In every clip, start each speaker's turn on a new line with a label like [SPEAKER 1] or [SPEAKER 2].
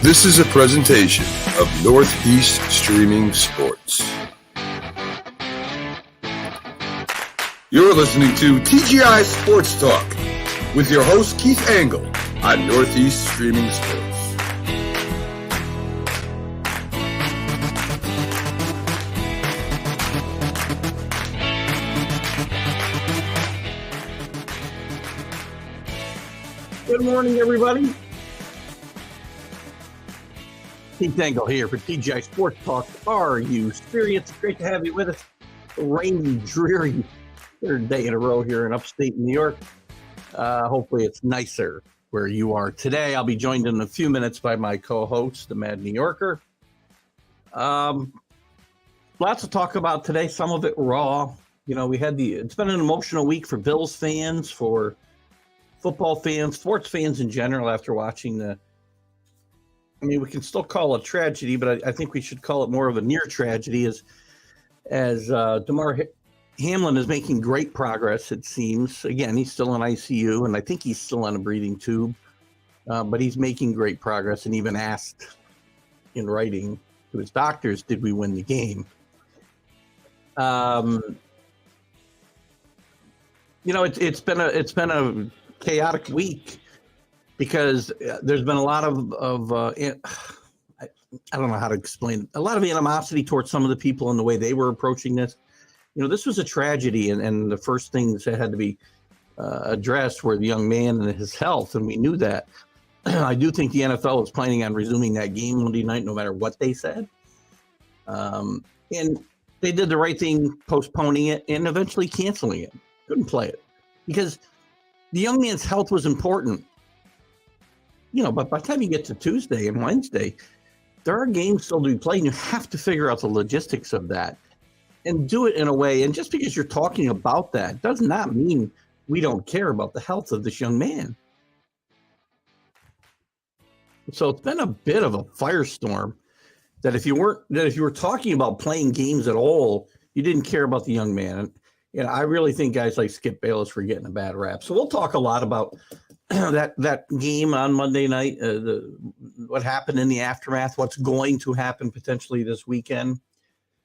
[SPEAKER 1] This is a presentation of Northeast Streaming Sports. You're listening to TGI Sports Talk with your host Keith Angle on Northeast Streaming Sports.
[SPEAKER 2] Good morning, everybody. Keith Angle here for TGI Sports Talk. Are you serious? Great to have you with us. A rainy, dreary third day in a row here in upstate New York. Hopefully it's nicer where you are today. I'll be joined in a few minutes by my co-host, the Mad New Yorker. Lots to talk about today, some of it raw. You know, it's been an emotional week for Bills fans, for football fans, sports fans in general after watching we can still call it a tragedy, but I think we should call it more of a near tragedy as Damar Hamlin is making great progress, it seems. Again, he's still in ICU, and I think he's still on a breathing tube, but he's making great progress and even asked in writing to his doctors, did we win the game? It's been a chaotic week because there's been a lot of I don't know how to explain it, a lot of animosity towards some of the people and the way they were approaching this. You know, this was a tragedy, and the first things that had to be addressed were the young man and his health, and we knew that. I do think the NFL is planning on resuming that game Monday night, no matter what they said. And they did the right thing, postponing it and eventually canceling it. Couldn't play it because the young man's health was important. You know, but by the time you get to Tuesday and Wednesday, there are games still to be played, and you have to figure out the logistics of that and do it in a way. And just because you're talking about that does not mean we don't care about the health of this young man. So it's been a bit of a firestorm that if you were talking about playing games at all, you didn't care about the young man. And I really think guys like Skip Bayless were getting a bad rap. So we'll talk a lot about that game on Monday night, what happened in the aftermath, what's going to happen potentially this weekend,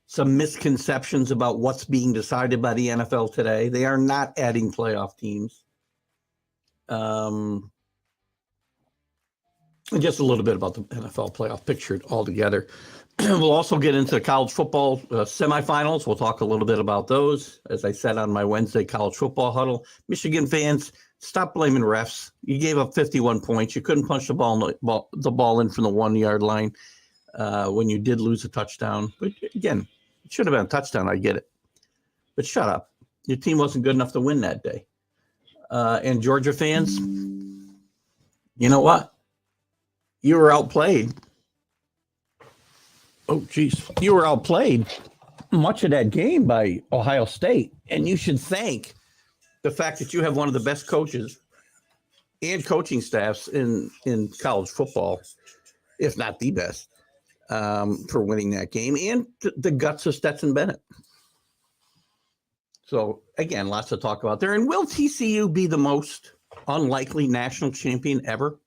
[SPEAKER 2] some misconceptions about what's being decided by the NFL today. They are not adding playoff teams. And just a little bit about the NFL playoff picture altogether. We'll also get into the college football semifinals. We'll talk a little bit about those. As I said on my Wednesday college football huddle, Michigan fans, stop blaming refs. You gave up 51 points. You couldn't punch the ball in from the 1 yard line when you did lose a touchdown. But again, it should have been a touchdown. I get it. But shut up. Your team wasn't good enough to win that day. And Georgia fans, you know what? You were outplayed. Oh, geez. You were outplayed much of that game by Ohio State. And you should thank the fact that you have one of the best coaches and coaching staffs in college football, if not the best, for winning that game, and the guts of Stetson Bennett. So, again, lots to talk about there. And will TCU be the most unlikely national champion ever?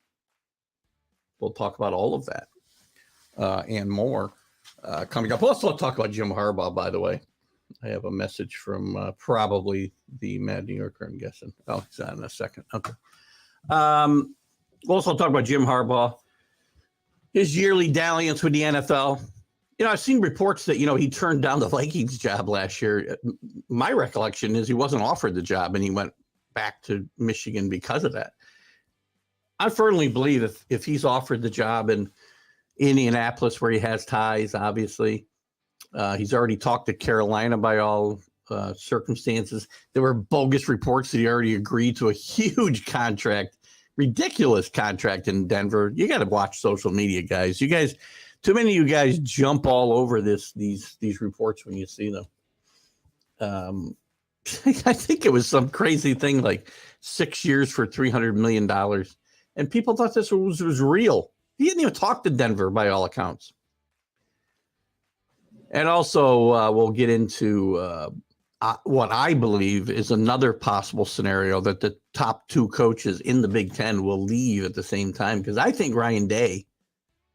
[SPEAKER 2] We'll talk about all of that and more coming up. Let's talk about Jim Harbaugh, by the way. I have a message from probably the Mad New Yorker, I'm guessing. Oh, he's on in a second. Okay. We'll also talk about Jim Harbaugh, his yearly dalliance with the NFL. You know, I've seen reports that, he turned down the Vikings job last year. My recollection is he wasn't offered the job and he went back to Michigan because of that. I firmly believe if he's offered the job in Indianapolis, where he has ties, obviously, he's already talked to Carolina by all circumstances. There were bogus reports that he already agreed to a huge contract, ridiculous contract in Denver. You got to watch social media, guys. You guys, too many of you guys jump all over these reports when you see them. I think it was some crazy thing like 6 years for $300 million. And people thought this was real. He didn't even talk to Denver by all accounts. And also we'll get into what I believe is another possible scenario that the top two coaches in the Big Ten will leave at the same time, because I think Ryan Day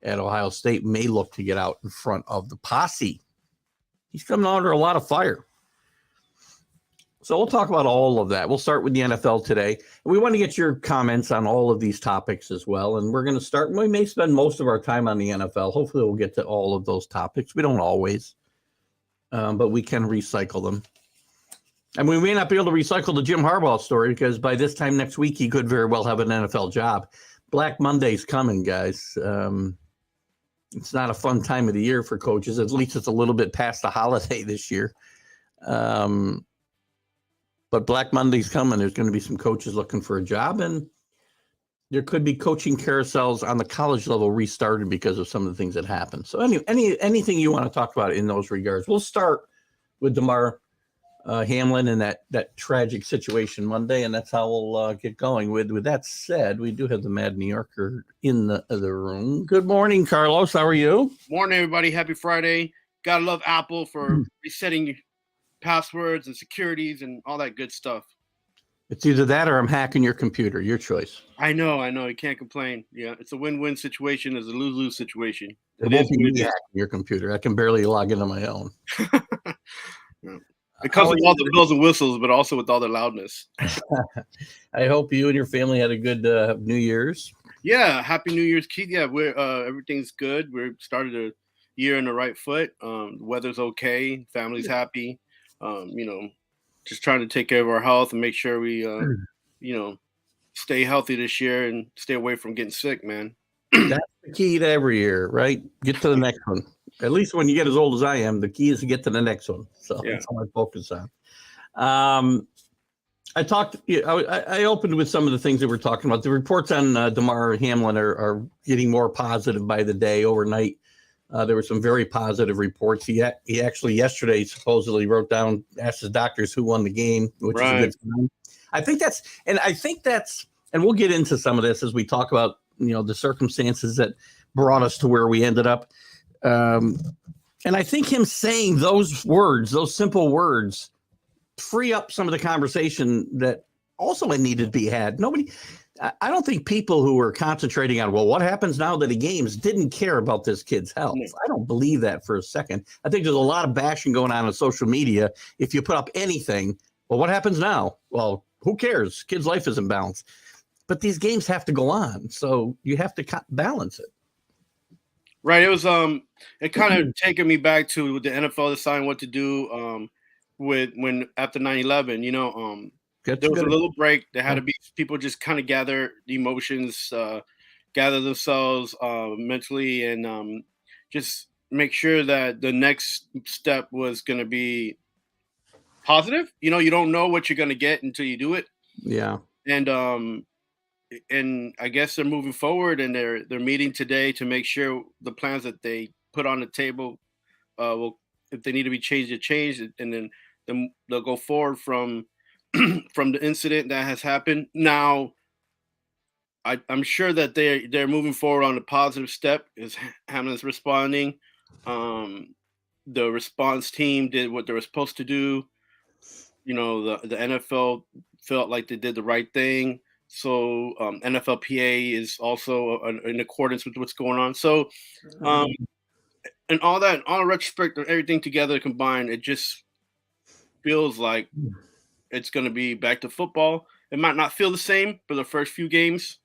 [SPEAKER 2] at Ohio State may look to get out in front of the posse. He's coming under a lot of fire. So we'll talk about all of that. We'll start with the NFL today. We want to get your comments on all of these topics as well. And we're going to start. We may spend most of our time on the NFL. Hopefully we'll get to all of those topics. We don't always, but we can recycle them. And we may not be able to recycle the Jim Harbaugh story because by this time next week, he could very well have an NFL job. Black Monday's coming, guys. It's not a fun time of the year for coaches. At least it's a little bit past the holiday this year. But Black Monday's coming. There's going to be some coaches looking for a job, and there could be coaching carousels on the college level restarted because of some of the things that happened. So anything you want to talk about in those regards? We'll start with Damar Hamlin and that tragic situation Monday, and that's how we'll get going. With that said, we do have the Mad New Yorker in the room. Good morning, Carlos. How are you?
[SPEAKER 3] Morning, everybody. Happy Friday. Gotta love Apple for resetting passwords and securities and all that good stuff.
[SPEAKER 2] It's either that or I'm hacking your computer. Your choice.
[SPEAKER 3] I know. You can't complain. Yeah, it's a win-win situation. It's a lose-lose situation.
[SPEAKER 2] It won't be me hacking your computer. I can barely log into my own.
[SPEAKER 3] It comes with all the bells and whistles, but also with all the loudness.
[SPEAKER 2] I hope you and your family had a good New Year's.
[SPEAKER 3] Yeah, Happy New Year's, Keith. Yeah, we're everything's good. We started a year in the right foot. The weather's okay. Family's happy. Just trying to take care of our health and make sure we, stay healthy this year and stay away from getting sick, man.
[SPEAKER 2] That's the key to every year, right? Get to the next one. At least when you get as old as I am, the key is to get to the next one. So that's what I focus on. I opened with some of the things that we're talking about. The reports on Damar Hamlin are getting more positive by the day. Overnight, there were some very positive reports. He actually yesterday supposedly wrote down, asked his doctors who won the game, which is a good sign. I think that's, and we'll get into some of this as we talk about, the circumstances that brought us to where we ended up. And I think him saying those words, those simple words, free up some of the conversation that also needed to be had. I don't think people who were concentrating on, well, what happens now that the games didn't care about this kid's health. I don't believe that for a second. I think there's a lot of bashing going on social media. If you put up anything, well, what happens now? Well, who cares? Kid's life is in balance. But these games have to go on. So you have to balance it.
[SPEAKER 3] Right. It was it kind of taken me back to the NFL deciding what to do when after 9/11, there was a little break. There had to be people just kind of gather the emotions, gather themselves mentally, and just make sure that the next step was going to be positive. You don't know what you're going to get until you do it.
[SPEAKER 2] Yeah.
[SPEAKER 3] And I guess they're moving forward, and they're meeting today to make sure the plans that they put on the table will, if they need to be changed, to change, and then they'll go forward from the incident that has happened. Now, I'm sure that they're moving forward on a positive step as Hamlin's responding. The response team did what they were supposed to do. The NFL felt like they did the right thing. So NFLPA is also in accordance with what's going on. So, and all that, all the retrospect, everything together combined, it just feels like it's going to be back to football. It might not feel the same for the first few games,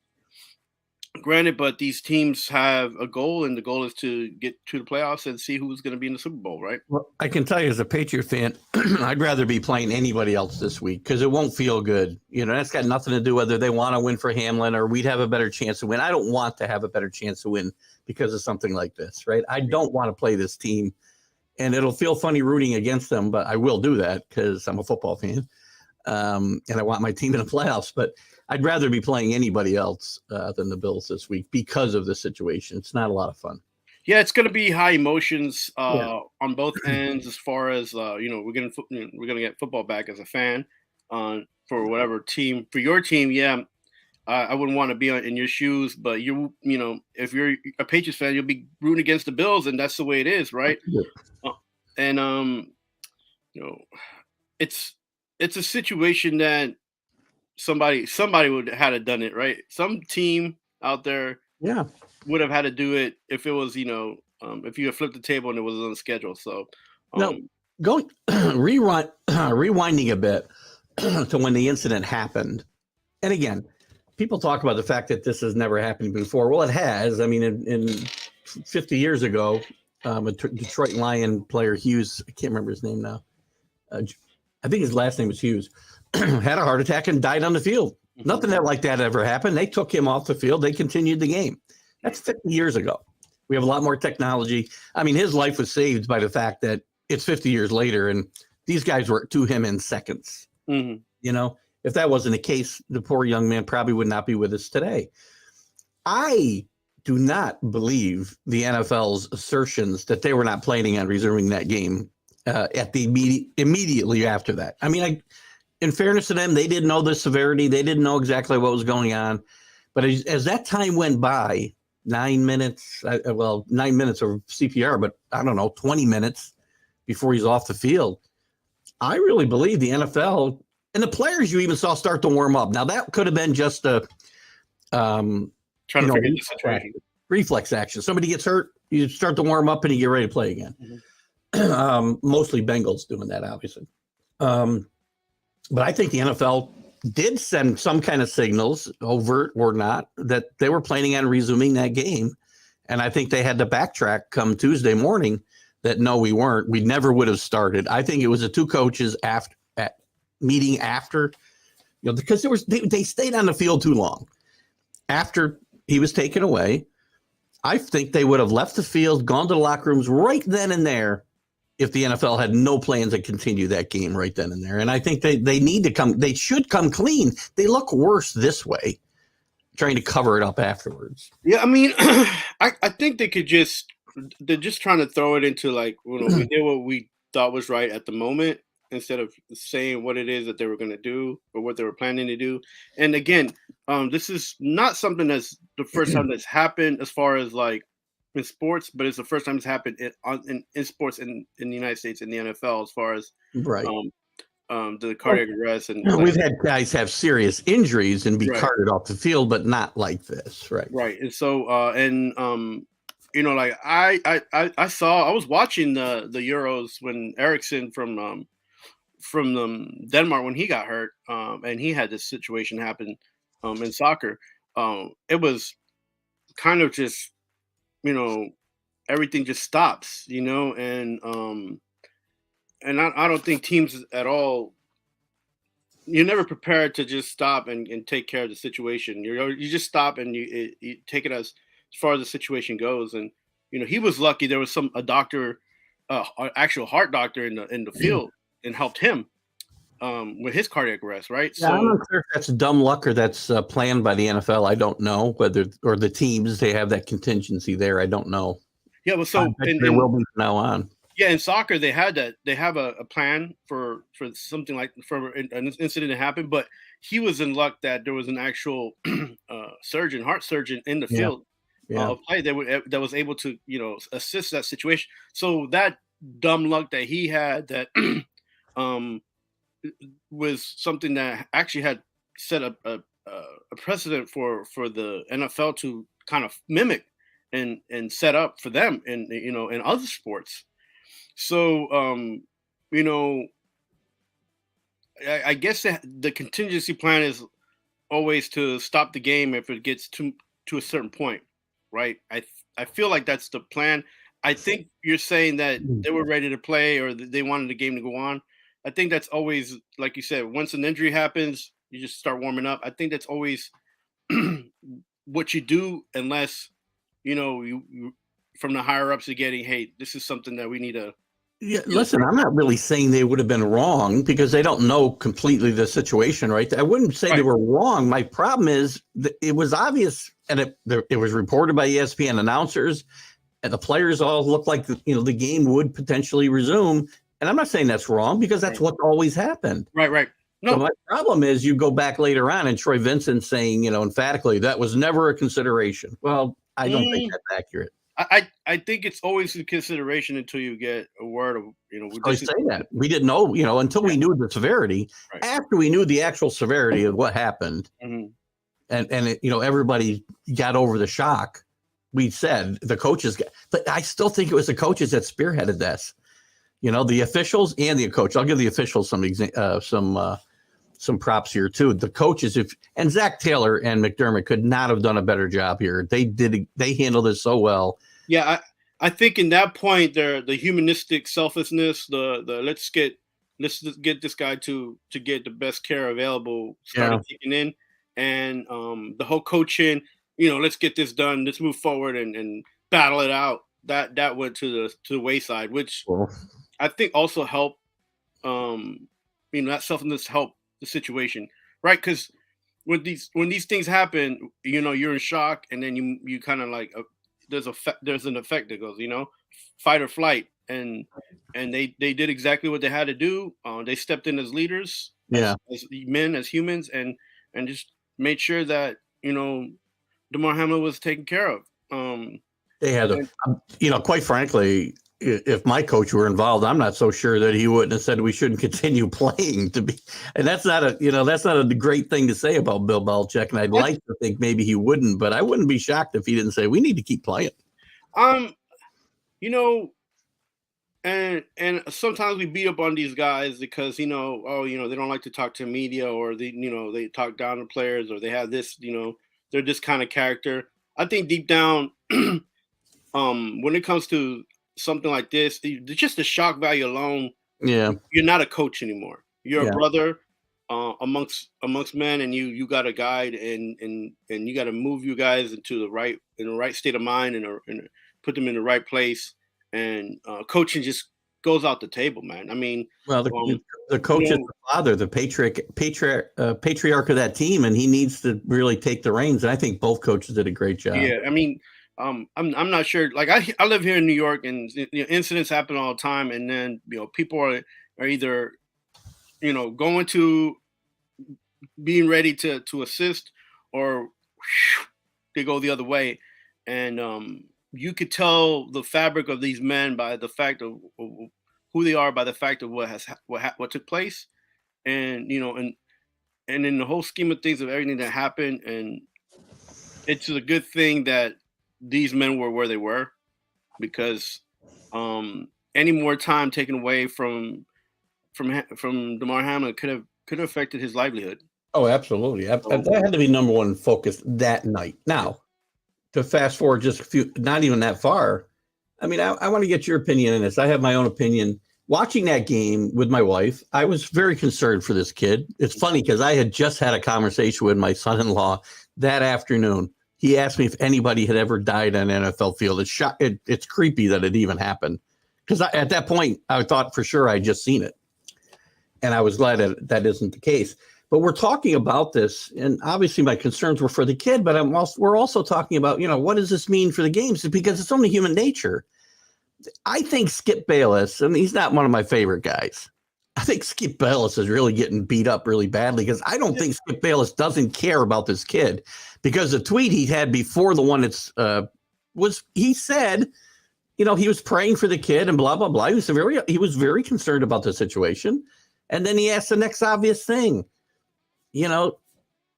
[SPEAKER 3] granted, but these teams have a goal, and the goal is to get to the playoffs and see who's going to be in the Super Bowl, right?
[SPEAKER 2] Well, I can tell you as a Patriot fan, I'd rather be playing anybody else this week because it won't feel good. That's got nothing to do whether they want to win for Hamlin or we'd have a better chance to win. I don't want to have a better chance to win because of something like this, right? I don't want to play this team, and it'll feel funny rooting against them, but I will do that because I'm a football fan, and I want my team in the playoffs. But I'd rather be playing anybody else than the Bills this week because of the situation. It's not a lot of fun.
[SPEAKER 3] Yeah, it's going to be high emotions on both ends. As far as we're gonna get football back as a fan for whatever team, for your team. Yeah, I wouldn't want to be in your shoes, but if you're a Patriots fan, you'll be rooting against the Bills, and that's the way it is, right? And it's a situation that somebody would have done it, right? Some team out there, would have had to do it if it was, if you had flipped the table and it was on the schedule. So,
[SPEAKER 2] no, going rewinding a bit to when the incident happened. And again, people talk about the fact that this has never happened before. Well, it has. I mean, in 50 years ago, a Detroit Lion player, Hughes, I can't remember his name now. I think his last name was Hughes, had a heart attack and died on the field. Mm-hmm. Nothing like that ever happened. They took him off the field. They continued the game. That's 50 years ago. We have a lot more technology. I mean, his life was saved by the fact that it's 50 years later, and these guys were to him in seconds. Mm-hmm. If that wasn't the case, the poor young man probably would not be with us today. I do not believe the NFL's assertions that they were not planning on resuming that game immediately after that. I mean, in fairness to them, they didn't know the severity. They didn't know exactly what was going on. But as that time went by, 9 minutes, 9 minutes of CPR, but I don't know, 20 minutes before he's off the field, I really believe the NFL and the players you even saw start to warm up. Now, that could have been just a
[SPEAKER 3] trying to figure the situation.
[SPEAKER 2] Reflex action. Somebody gets hurt, you start to warm up and you get ready to play again. Mm-hmm. Mostly Bengals doing that, obviously. But I think the NFL did send some kind of signals, overt or not, that they were planning on resuming that game. And I think they had to backtrack come Tuesday morning that, no, we weren't. We never would have started. I think it was the two coaches meeting after, because they stayed on the field too long. After he was taken away, I think they would have left the field, gone to the locker rooms right then and there if the NFL had no plans to continue that game right then and there. And I think they should come clean. They look worse this way, trying to cover it up afterwards.
[SPEAKER 3] Yeah, I mean, I think they're just trying to throw it into we did what we thought was right at the moment, instead of saying what it is that they were going to do or what they were planning to do. And again, this is not something that's the first time that's happened as far as in sports, but it's the first time it's happened in sports in the United States, in the NFL, as far as
[SPEAKER 2] right.
[SPEAKER 3] The cardiac arrest. And
[SPEAKER 2] we've had guys have serious injuries and be carted off the field, but not like this. Right.
[SPEAKER 3] Right. And so, I was watching the Euros when Eriksson from Denmark, when he got hurt, and he had this situation happen in soccer. It was kind of just, everything just stops, and I don't think teams at all, you're never prepared to just stop and take care of the situation. You just stop and you take it as far as the situation goes. And, he was lucky there was a doctor, an actual heart doctor in the field, and helped him with his cardiac arrest, right?
[SPEAKER 2] Yeah, so I'm not sure if that's dumb luck or that's planned by the NFL. I don't know whether, or the teams, they have that contingency there. I don't know.
[SPEAKER 3] Yeah, well, so
[SPEAKER 2] there will be from now on.
[SPEAKER 3] Yeah, in soccer they had that. They have a plan for something like for an incident to happen, but he was in luck that there was an actual heart surgeon in the field of play that was able to assist that situation. So that dumb luck that he had that was something that actually had set up a precedent for the NFL to kind of mimic and set up for them in other sports. So I guess the contingency plan is always to stop the game if it gets to a certain point, right? I feel like that's the plan. I think you're saying that they were ready to play or they wanted the game to go on. I think that's always, like you said, once an injury happens, you just start warming up. I think that's always what you do, unless, you from the higher ups are getting, hey, this is something that we need to.
[SPEAKER 2] Yeah, listen, I'm not really saying they would have been wrong because they don't know completely the situation, right? I wouldn't say they were wrong. My problem is that it was obvious, and it was reported by ESPN announcers, and the players all looked like the game would potentially resume. And I'm not saying that's wrong because that's what always happened.
[SPEAKER 3] Right. No.
[SPEAKER 2] So my problem is you go back later on and Troy Vincent saying, emphatically, that was never a consideration. Well, I don't think that's accurate.
[SPEAKER 3] I think it's always a consideration until you get a word of,
[SPEAKER 2] I say that. We didn't know, until we knew the severity. Right. After we knew the actual severity of what happened, and everybody got over the shock, we said the coaches, but I still think it was the coaches that spearheaded this. The officials and the coach. I'll give the officials some props here too. The coaches, and Zach Taylor and McDermott could not have done a better job here. They handled it so well.
[SPEAKER 3] Yeah, I think in that point, the humanistic selflessness, the let's get this guy to get the best care available started kicking in, and the whole coaching, let's get this done, let's move forward and battle it out. That went to the wayside, which I think also helped. That selflessness helped the situation, right? Because when these things happen, you're in shock, and then you kind of like there's an effect that goes, fight or flight, and they did exactly what they had to do. They stepped in as leaders, as men, as humans, and just made sure that Damar Hamlin was taken care of.
[SPEAKER 2] They had quite frankly, if my coach were involved, I'm not so sure that he wouldn't have said we shouldn't continue playing. And that's not a great thing to say about Bill Belichick. And I'd like to think maybe he wouldn't, but I wouldn't be shocked if he didn't say we need to keep playing.
[SPEAKER 3] And sometimes we beat up on these guys because they don't like to talk to media, or they talk down to players, or they have this, they're this kind of character. I think deep down, when it comes to something like this, just the shock value alone, you're not a coach anymore. You're a brother amongst men, and you got to guide and you got to move you guys into the right state of mind and put them in the right place. And coaching just goes out the table, man. I mean,
[SPEAKER 2] well, the coach is the father, the patriarch of that team, and he needs to really take the reins. And I think both coaches did a great job.
[SPEAKER 3] Yeah, I mean, I'm not sure. Like I live here in New York, and incidents happen all the time. And then people are either going to being ready to assist, or they go the other way. And you could tell the fabric of these men by the fact of who they are, by the fact of what took place, and and in the whole scheme of things of everything that happened. And it's a good thing that these men were where they were, because any more time taken away from Damar Hamlin could have affected his livelihood.
[SPEAKER 2] Oh, absolutely. That had to be number one focus that night. Now, to fast forward just a few, not even that far. I mean, I want to get your opinion on this. I have my own opinion. Watching that game with my wife, I was very concerned for this kid. It's funny because I had just had a conversation with my son-in-law that afternoon. He asked me if anybody had ever died on an NFL field. It's creepy that it even happened, because at that point I thought for sure I'd just seen it, and I was glad that isn't the case. But we're talking about this, and obviously my concerns were for the kid, but we're also talking about what does this mean for the games, because it's only human nature. I think Skip Bayless, and he's not one of my favorite guys. I think Skip Bayless is really getting beat up really badly, because I don't think Skip Bayless doesn't care about this kid, because the tweet he had before the one he said, he was praying for the kid and blah, blah, blah. He was very concerned about the situation. And then he asked the next obvious thing,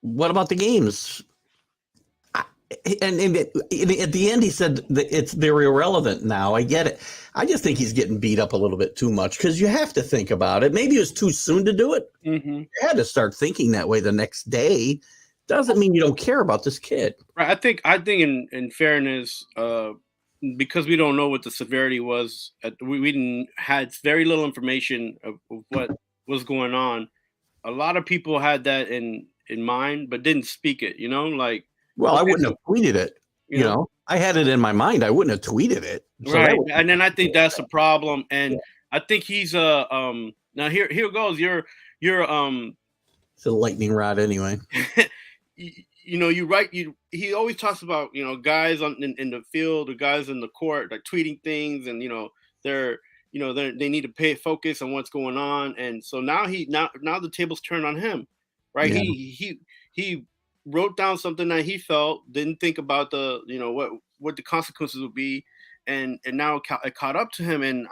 [SPEAKER 2] what about the games? And at the end, he said that they're irrelevant now. I get it. I just think he's getting beat up a little bit too much, because you have to think about it. Maybe it was too soon to do it. Mm-hmm. You had to start thinking that way the next day. Doesn't mean you don't care about this kid.
[SPEAKER 3] Right. I think in fairness, because we don't know what the severity was, we had very little information of what was going on. A lot of people had that in mind, but didn't speak it.
[SPEAKER 2] Well, I wouldn't have tweeted it. I had it in my mind. I wouldn't have tweeted it.
[SPEAKER 3] So right. And then I think that's the problem. And I think he's now here goes. You're
[SPEAKER 2] it's a lightning rod anyway.
[SPEAKER 3] You're right. He always talks about, guys in the field or guys in the court, like tweeting things, and they need to pay focus on what's going on. And so now the tables turned on him, right? Yeah. He wrote down something that he felt, didn't think about the, what the consequences would be. And now it caught up to him. And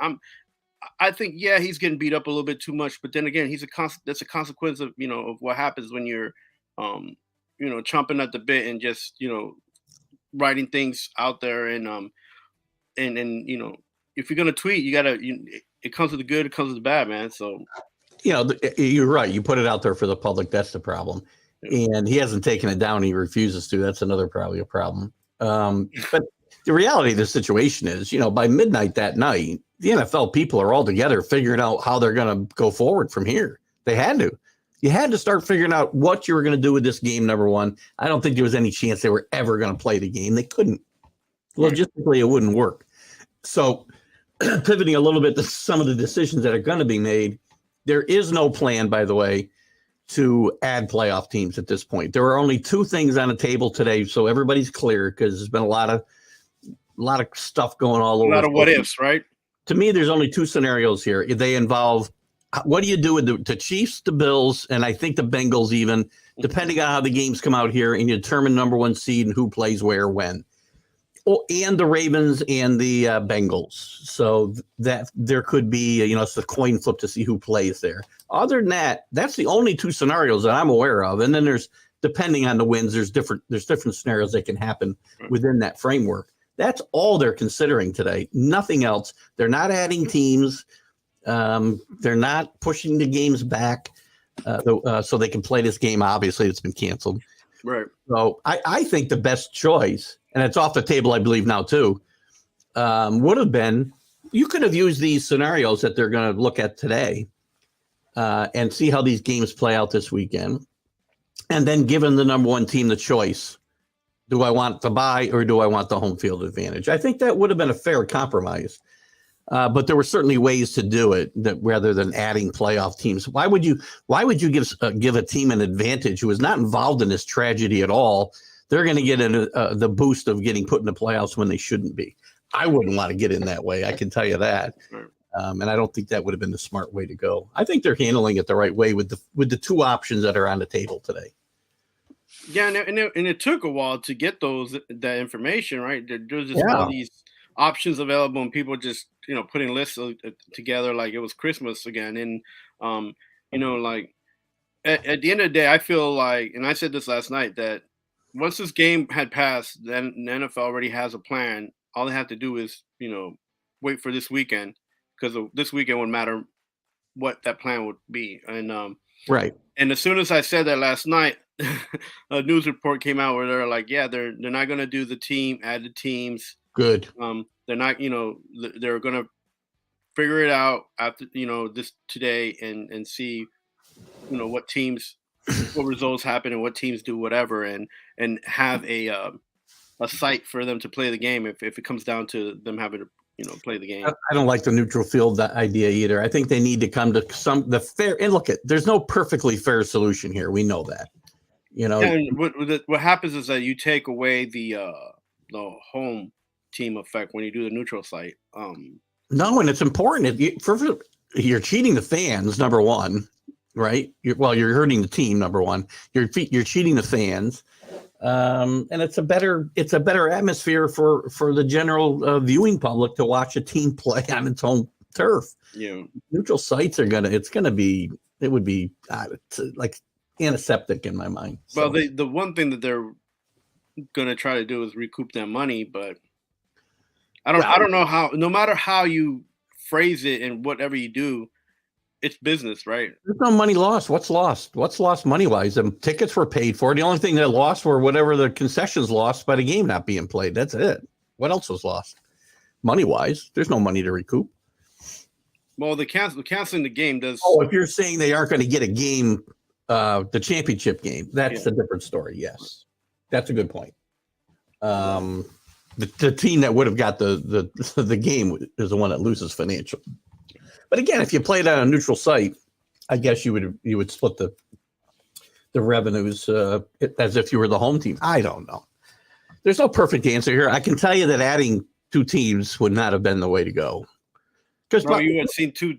[SPEAKER 3] I think, he's getting beat up a little bit too much, but then again, that's a consequence of, of what happens when you're, chomping at the bit and just, writing things out there, and if you're gonna tweet, it comes with the good, it comes with the bad, man. So
[SPEAKER 2] you're right. You put it out there for the public. That's the problem.
[SPEAKER 3] yeah.
[SPEAKER 2] And he hasn't taken it down. He refuses to. That's probably a problem. But the reality of the situation is, by midnight that night, the NFL people are all together figuring out how they're going to go forward from here. They had to. You had to start figuring out what you were going to do with this game, number one. I don't think there was any chance they were ever going to play the game. They couldn't. Logistically, it wouldn't work. So pivoting a little bit to some of the decisions that are going to be made, there is no plan, by the way, to add playoff teams at this point. There are only two things on the table today, so everybody's clear, because there's been a lot of stuff going all over.
[SPEAKER 3] A lot of what ifs, right?
[SPEAKER 2] To me, there's only two scenarios here. They involve, what do you do with the Chiefs, the Bills, and I think the Bengals even, depending on how the games come out here, and you determine number one seed and who plays where, when. Oh, and the Ravens and the Bengals. So that there could be, it's a coin flip to see who plays there. Other than that, that's the only two scenarios that I'm aware of. And then there's, depending on the wins, there's different scenarios that can happen within that framework. That's all they're considering today. Nothing else. They're not adding teams. They're not pushing the games back so they can play this game. Obviously, it's been canceled.
[SPEAKER 3] Right.
[SPEAKER 2] So I think the best choice, and it's off the table, I believe now too, would have been, you could have used these scenarios that they're going to look at today and see how these games play out this weekend, and then given the number one team the choice, do I want the bye or do I want the home field advantage? I think that would have been a fair compromise. But there were certainly ways to do it that rather than adding playoff teams. Why would you give a team an advantage who is not involved in this tragedy at all? They're going to get the boost of getting put in the playoffs when they shouldn't be. I wouldn't want to get in that way. I can tell you that. And I don't think that would have been the smart way to go. I think they're handling it the right way with the two options that are on the table today.
[SPEAKER 3] Yeah, and it took a while to get that information, right? There's just all these options available, and people just putting lists together like it was Christmas again. And like at the end of the day, I feel like, and I said this last night, that once this game had passed, then the NFL already has a plan. All they have to do is wait for this weekend, because this weekend would matter what that plan would be. And
[SPEAKER 2] right.
[SPEAKER 3] And as soon as I said that last night, a news report came out where they're like, yeah, they're not going to do add the teams.
[SPEAKER 2] Good.
[SPEAKER 3] They're not, they're going to figure it out after, this today and see, what results happen and what teams do whatever, and have a site for them to play the game if it comes down to them having to, play the game.
[SPEAKER 2] I don't like the neutral field idea either. I think they need to come to the fair, and there's no perfectly fair solution here. We know that,
[SPEAKER 3] And what happens is that you take away the home team effect when you do the neutral site.
[SPEAKER 2] No, and it's important. You're cheating the fans, number one, right? You're hurting the team, number one. You're cheating the fans, and it's a better atmosphere for the general viewing public to watch a team play on its own turf.
[SPEAKER 3] Yeah,
[SPEAKER 2] neutral sites it would be like antiseptic in my mind.
[SPEAKER 3] Well, the one thing that they're going to try to do is recoup that money, but I don't know how. No matter how you phrase it and whatever you do, it's business, right?
[SPEAKER 2] There's no money lost. What's lost? What's lost money wise? The tickets were paid for. The only thing that lost were whatever the concessions lost by the game not being played. That's it. What else was lost? Money wise, there's no money to recoup.
[SPEAKER 3] Well, canceling the game does.
[SPEAKER 2] Oh, if you're saying they aren't going to get a game, the championship game, that's a different story. Yes, that's a good point. The team that would have got the game is the one that loses financially. But again, if you played on a neutral site, I guess you would split the revenues as if you were the home team. I don't know. There's no perfect answer here. I can tell you that adding two teams would not have been the way to go. Because
[SPEAKER 3] you had seen two.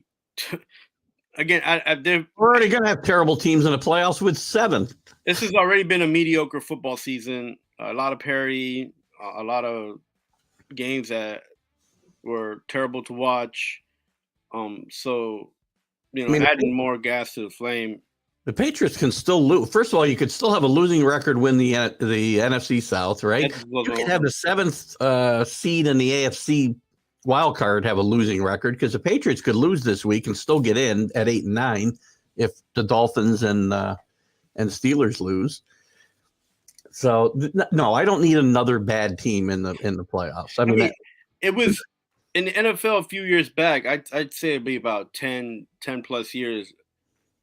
[SPEAKER 3] Again,
[SPEAKER 2] we're already going to have terrible teams in the playoffs with 7.
[SPEAKER 3] This has already been a mediocre football season. A lot of parity, a lot of games that were terrible to watch. So, adding more gas to the flame
[SPEAKER 2] The Patriots can still lose. First of all, you could still have a losing record, win the NFC South, right? You could have the 7th seed in the AFC wild card have a losing record because the Patriots could lose this week and still get in at 8-9 if the Dolphins and Steelers lose. So no, I don't need another bad team in the playoffs. I mean
[SPEAKER 3] it was in the NFL a few years back. I'd say it'd be about 10 plus years.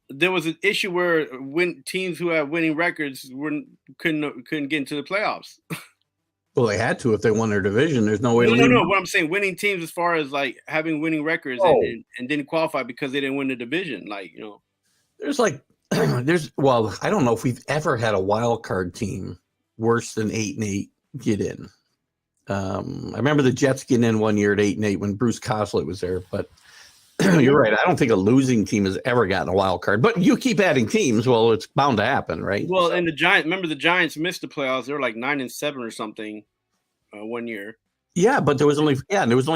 [SPEAKER 3] There was an issue where teams who had winning records couldn't get into the playoffs.
[SPEAKER 2] Well, they had to if they won their division. There's no way to
[SPEAKER 3] No. What I'm saying, winning teams as far as like having winning records and didn't qualify because they didn't win the division. Like,
[SPEAKER 2] there's I don't know if we've ever had a wild card team worse than 8-8 get in. I remember the Jets getting in one year at 8-8 when Bruce Coslett was there, but you're right. I don't think a losing team has ever gotten a wild card, but you keep adding teams. Well, it's bound to happen, right?
[SPEAKER 3] Well, and the Giants missed the playoffs. They were like 9-7 or something 1 year.
[SPEAKER 2] Yeah, but there was only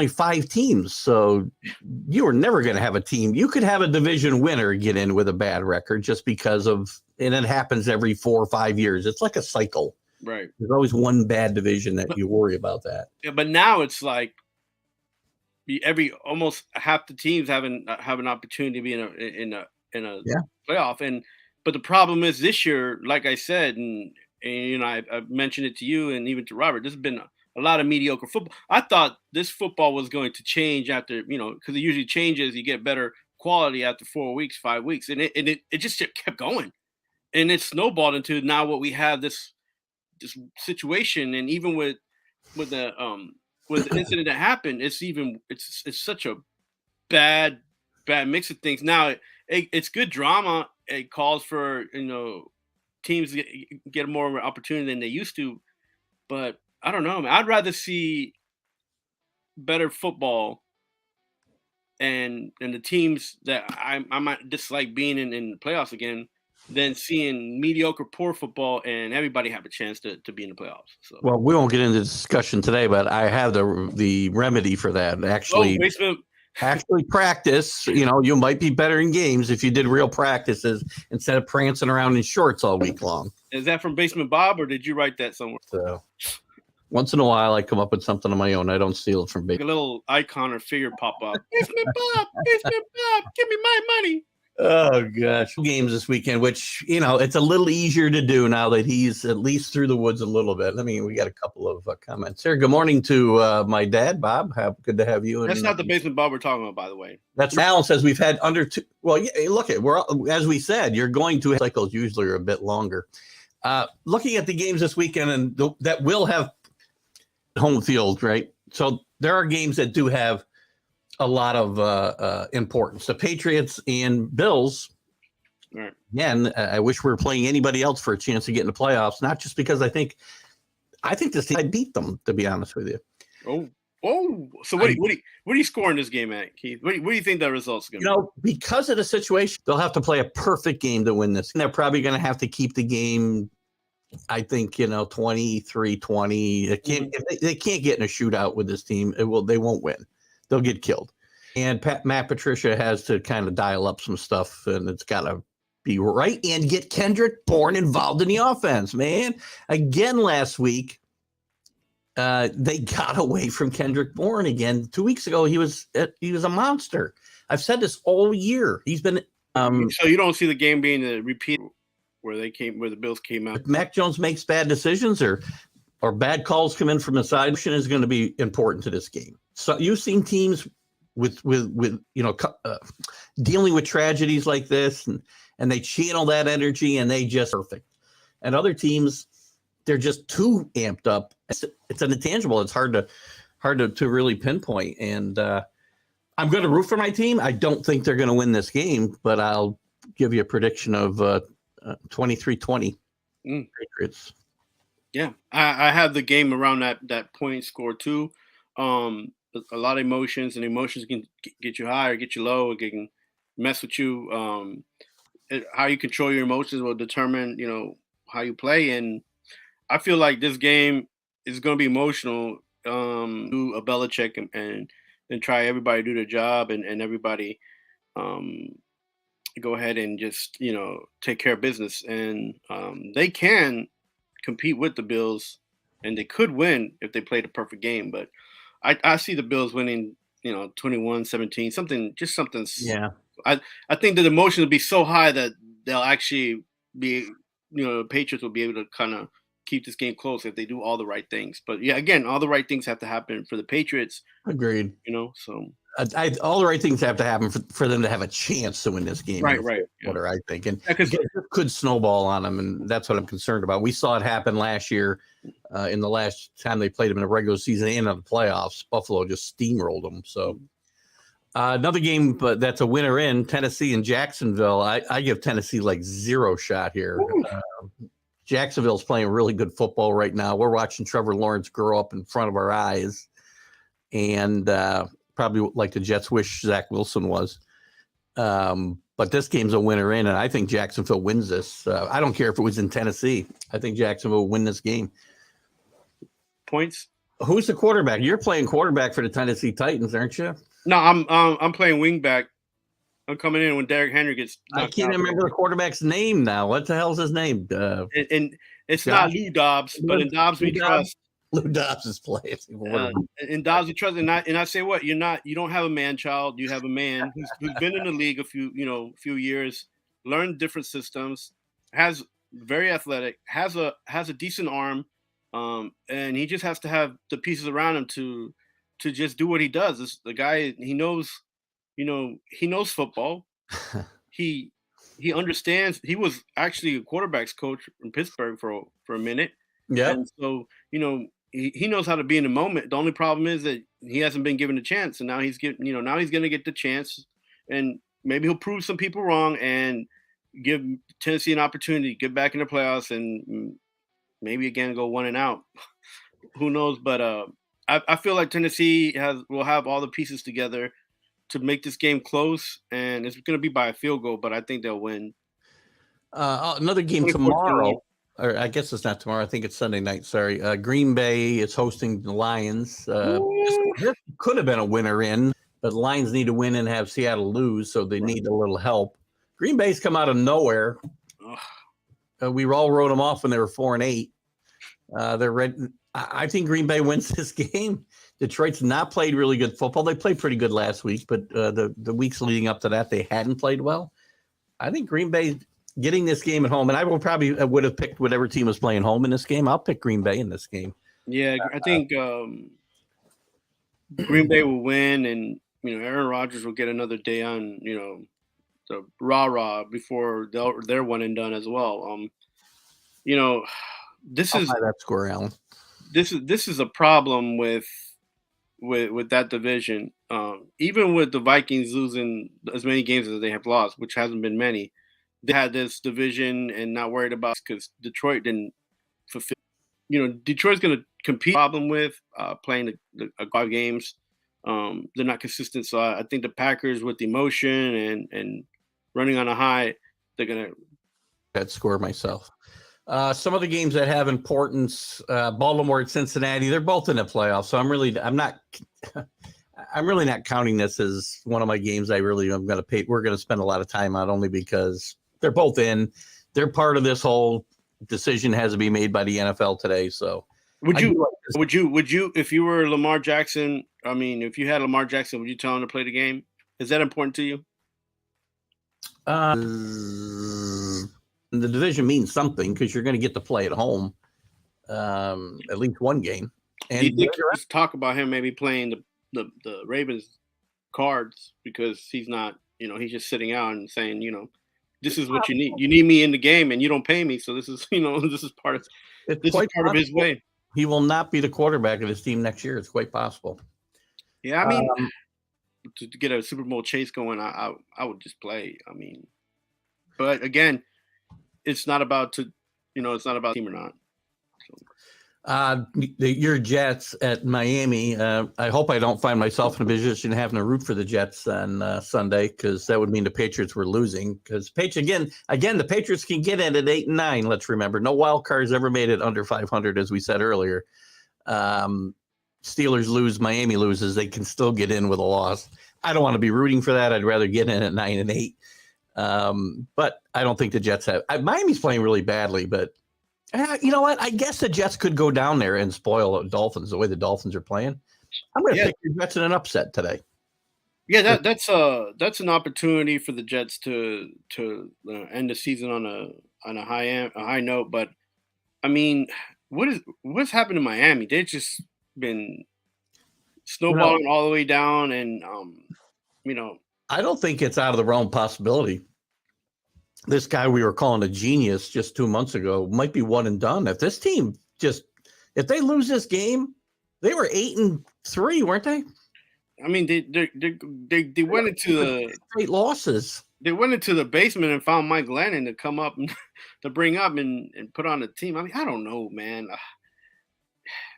[SPEAKER 2] 5 teams, so you were never going to have a team. You could have a division winner get in with a bad record just because and it happens every 4 or 5 years. It's like a cycle,
[SPEAKER 3] right?
[SPEAKER 2] There's always one bad division that you worry about that.
[SPEAKER 3] Yeah, but now it's like almost half the teams have an opportunity to be in a playoff, but the problem is this year, like I said, and I mentioned it to you and even to Robert, there's been a lot of mediocre football. I thought this football was going to change after, because it usually changes. You get better quality after 4 weeks, 5 weeks, and it just kept going, and it snowballed into now what we have this situation, and even with the incident that happened, it's such a bad mix of things. Now it's good drama. It calls for teams get more opportunity than they used to, but I don't know, man. I'd rather see better football and the teams that I might dislike being in the playoffs again than seeing mediocre, poor football and everybody have a chance to be in the playoffs. So.
[SPEAKER 2] Well, we won't get into the discussion today, but I have the remedy for that. Actually practice. You might be better in games if you did real practices instead of prancing around in shorts all week long.
[SPEAKER 3] Is that from Basement Bob, or did you write that somewhere?
[SPEAKER 2] So, once in a while, I come up with something on my own. I don't steal it from Basement.
[SPEAKER 3] Like a little icon or figure pop up. Basement Bob, give me my money.
[SPEAKER 2] Oh gosh, games this weekend, which it's a little easier to do now that he's at least through the woods a little bit. I mean, we got a couple of comments here. Good morning to my dad, Bob. Good to have you.
[SPEAKER 3] That's not the Basement Bob we're talking about, by the way.
[SPEAKER 2] That's Alan says we've had under 2. Well, yeah, look at as we said, you're going to cycles usually are a bit longer. Looking at the games this weekend, and that will have home field, right? So there are games that do have a lot of importance. The Patriots and Bills.
[SPEAKER 3] Right.
[SPEAKER 2] Again, I wish we were playing anybody else for a chance to get in the playoffs. Not just because I think this team, I beat them, to be honest with you.
[SPEAKER 3] Oh! So what are you scoring this game at, Keith? What do you think the results are going to be?
[SPEAKER 2] Because of the situation, they'll have to play a perfect game to win this. And they're probably going to have to keep the game. I think 23-20. If they can't get in a shootout with this team, they won't win. They'll get killed. And Matt Patricia has to kind of dial up some stuff, and it's got to be right and get Kendrick Bourne involved in the offense, man. Again, last week, they got away from Kendrick Bourne again. 2 weeks ago, he was a monster. I've said this all year. He's been.
[SPEAKER 3] So you don't see the game being a repeat where the Bills came out.
[SPEAKER 2] If Mac Jones makes bad decisions or bad calls come in from the side, is going to be important to this game. So you've seen teams with dealing with tragedies like this, and they channel that energy and they just perfect. And other teams, they're just too amped up. It's an intangible. It's hard to really pinpoint. And I'm going to root for my team. I don't think they're going to win this game, but I'll give you a prediction of 23-20 Patriots.
[SPEAKER 3] Yeah, I have the game around that point score too. A lot of emotions, and emotions can get you high or get you low. It can mess with you. How you control your emotions will determine, how you play. And I feel like this game is going to be emotional. Do a Belichick and try everybody to do their job and everybody, go ahead and just take care of business, and they can compete with the Bills, and they could win if they played a perfect game. But I see the Bills winning, 21-17, something.
[SPEAKER 2] Yeah,
[SPEAKER 3] I think that the emotion will be so high that they'll actually be, the Patriots will be able to kind of keep this game close if they do all the right things. But yeah, again, all the right things have to happen for the Patriots.
[SPEAKER 2] agreed.
[SPEAKER 3] So
[SPEAKER 2] all the right things have to happen for them to have a chance to win this game.
[SPEAKER 3] Right.
[SPEAKER 2] What I think, and
[SPEAKER 3] because
[SPEAKER 2] it could snowball on them, and that's what I'm concerned about. We saw it happen last year in the last time they played them in a regular season and in the playoffs. Buffalo just steamrolled them. So another game, but that's a winner in Tennessee and Jacksonville. I give Tennessee like zero shot here. Jacksonville's playing really good football right now. We're watching Trevor Lawrence grow up in front of our eyes, and probably like the Jets wish Zach Wilson was. But this game's a winner in, and I think Jacksonville wins this. I don't care if it was in Tennessee. I think Jacksonville will win this game.
[SPEAKER 3] Points?
[SPEAKER 2] Who's the quarterback? You're playing quarterback for the Tennessee Titans, aren't you?
[SPEAKER 3] No, I'm playing wingback. I'm coming in when Derrick Henry gets.
[SPEAKER 2] I can't remember the quarterback's name now. What the hell's his name?
[SPEAKER 3] And it's not Lou Dobbs, but in Dobbs we trust.
[SPEAKER 2] Lou Dobbs is playing.
[SPEAKER 3] In Dobbs we trust, and I say what you don't have a man child. You have a man who's been in the league a few years, learned different systems, has very athletic, has a decent arm, and he just has to have the pieces around him to just do what he does. The guy, he knows football. He understands. He was actually a quarterback's coach in Pittsburgh for a minute.
[SPEAKER 2] Yeah.
[SPEAKER 3] And so, he knows how to be in the moment. The only problem is that he hasn't been given a chance, and now he's going to get the chance, and maybe he'll prove some people wrong and give Tennessee an opportunity to get back in the playoffs and maybe again go 1-out. Who knows? But I feel like Tennessee will have all the pieces together to make this game close, and it's going to be by a field goal, but I think they'll win.
[SPEAKER 2] Another game tomorrow, or I guess it's not tomorrow. I think it's Sunday night. Sorry. Green Bay is hosting the Lions. This could have been a winner in, but the Lions need to win and have Seattle lose, so they need a little help. Green Bay's come out of nowhere. We all wrote them off when they were 4-8. They're ready. I think Green Bay wins this game. Detroit's not played really good football. They played pretty good last week, but the weeks leading up to that, they hadn't played well. I think Green Bay getting this game at home, and I would have picked whatever team was playing home in this game. I'll pick Green Bay in this game.
[SPEAKER 3] Yeah, I think Green Bay will win, and Aaron Rodgers will get another day on the rah-rah before they're one and done as well. This is
[SPEAKER 2] that score, Alan.
[SPEAKER 3] This is a problem with that division. Even with the Vikings losing as many games as they have lost, which hasn't been many, they had this division and not worried about because Detroit didn't fulfill. Detroit's going to compete. Problem with playing the 5 games. They're not consistent, so I think the Packers with the emotion and running on a high, they're going to.
[SPEAKER 2] That score myself. Some of the games that have importance, Baltimore and Cincinnati, they're both in the playoffs. So I'm really not counting this as one of my games. I'm going to pay. We're going to spend a lot of time on only because they're both in. They're part of this whole decision has to be made by the NFL today. So would you, if you were Lamar Jackson, if you had Lamar Jackson, would you tell him to play the game? Is that important to you? The division means something because you're going to get to play at home at least one game. And
[SPEAKER 3] do you think there's talk about him maybe playing the Ravens cards because he's not, he's just sitting out and saying, this is what you need. You need me in the game and you don't pay me. So this is, this is part of his way.
[SPEAKER 2] He will not be the quarterback of his team next year. It's quite possible.
[SPEAKER 3] Yeah. To get a Super Bowl chase going, I would just play. But again, it's not about it's not about team or not. So.
[SPEAKER 2] Your Jets at Miami. I hope I don't find myself in a position having to root for the Jets on Sunday because that would mean the Patriots were losing. Because again, the Patriots can get in at 8-9. Let's remember, no wild cards ever made it under 500, as we said earlier. Steelers lose, Miami loses. They can still get in with a loss. I don't want to be rooting for that. I'd rather get in at 9-8. But I don't think the Jets have. Miami's playing really badly, but you know what? I guess the Jets could go down there and spoil the Dolphins the way the Dolphins are playing. I'm going to pick the Jets in an upset today.
[SPEAKER 3] Yeah, that's an opportunity for the Jets to end the season on a high note. But I mean, what's happened to Miami? They've just been snowballing all the way down, and
[SPEAKER 2] I don't think it's out of the realm of possibility. This guy we were calling a genius just 2 months ago might be one and done. If this team if they lose this game, they were 8-3, weren't they?
[SPEAKER 3] I mean, they went into the
[SPEAKER 2] straight losses.
[SPEAKER 3] They went into the basement and found Mike Glennon to come up and to bring up and put on the team. I mean, I don't know, man.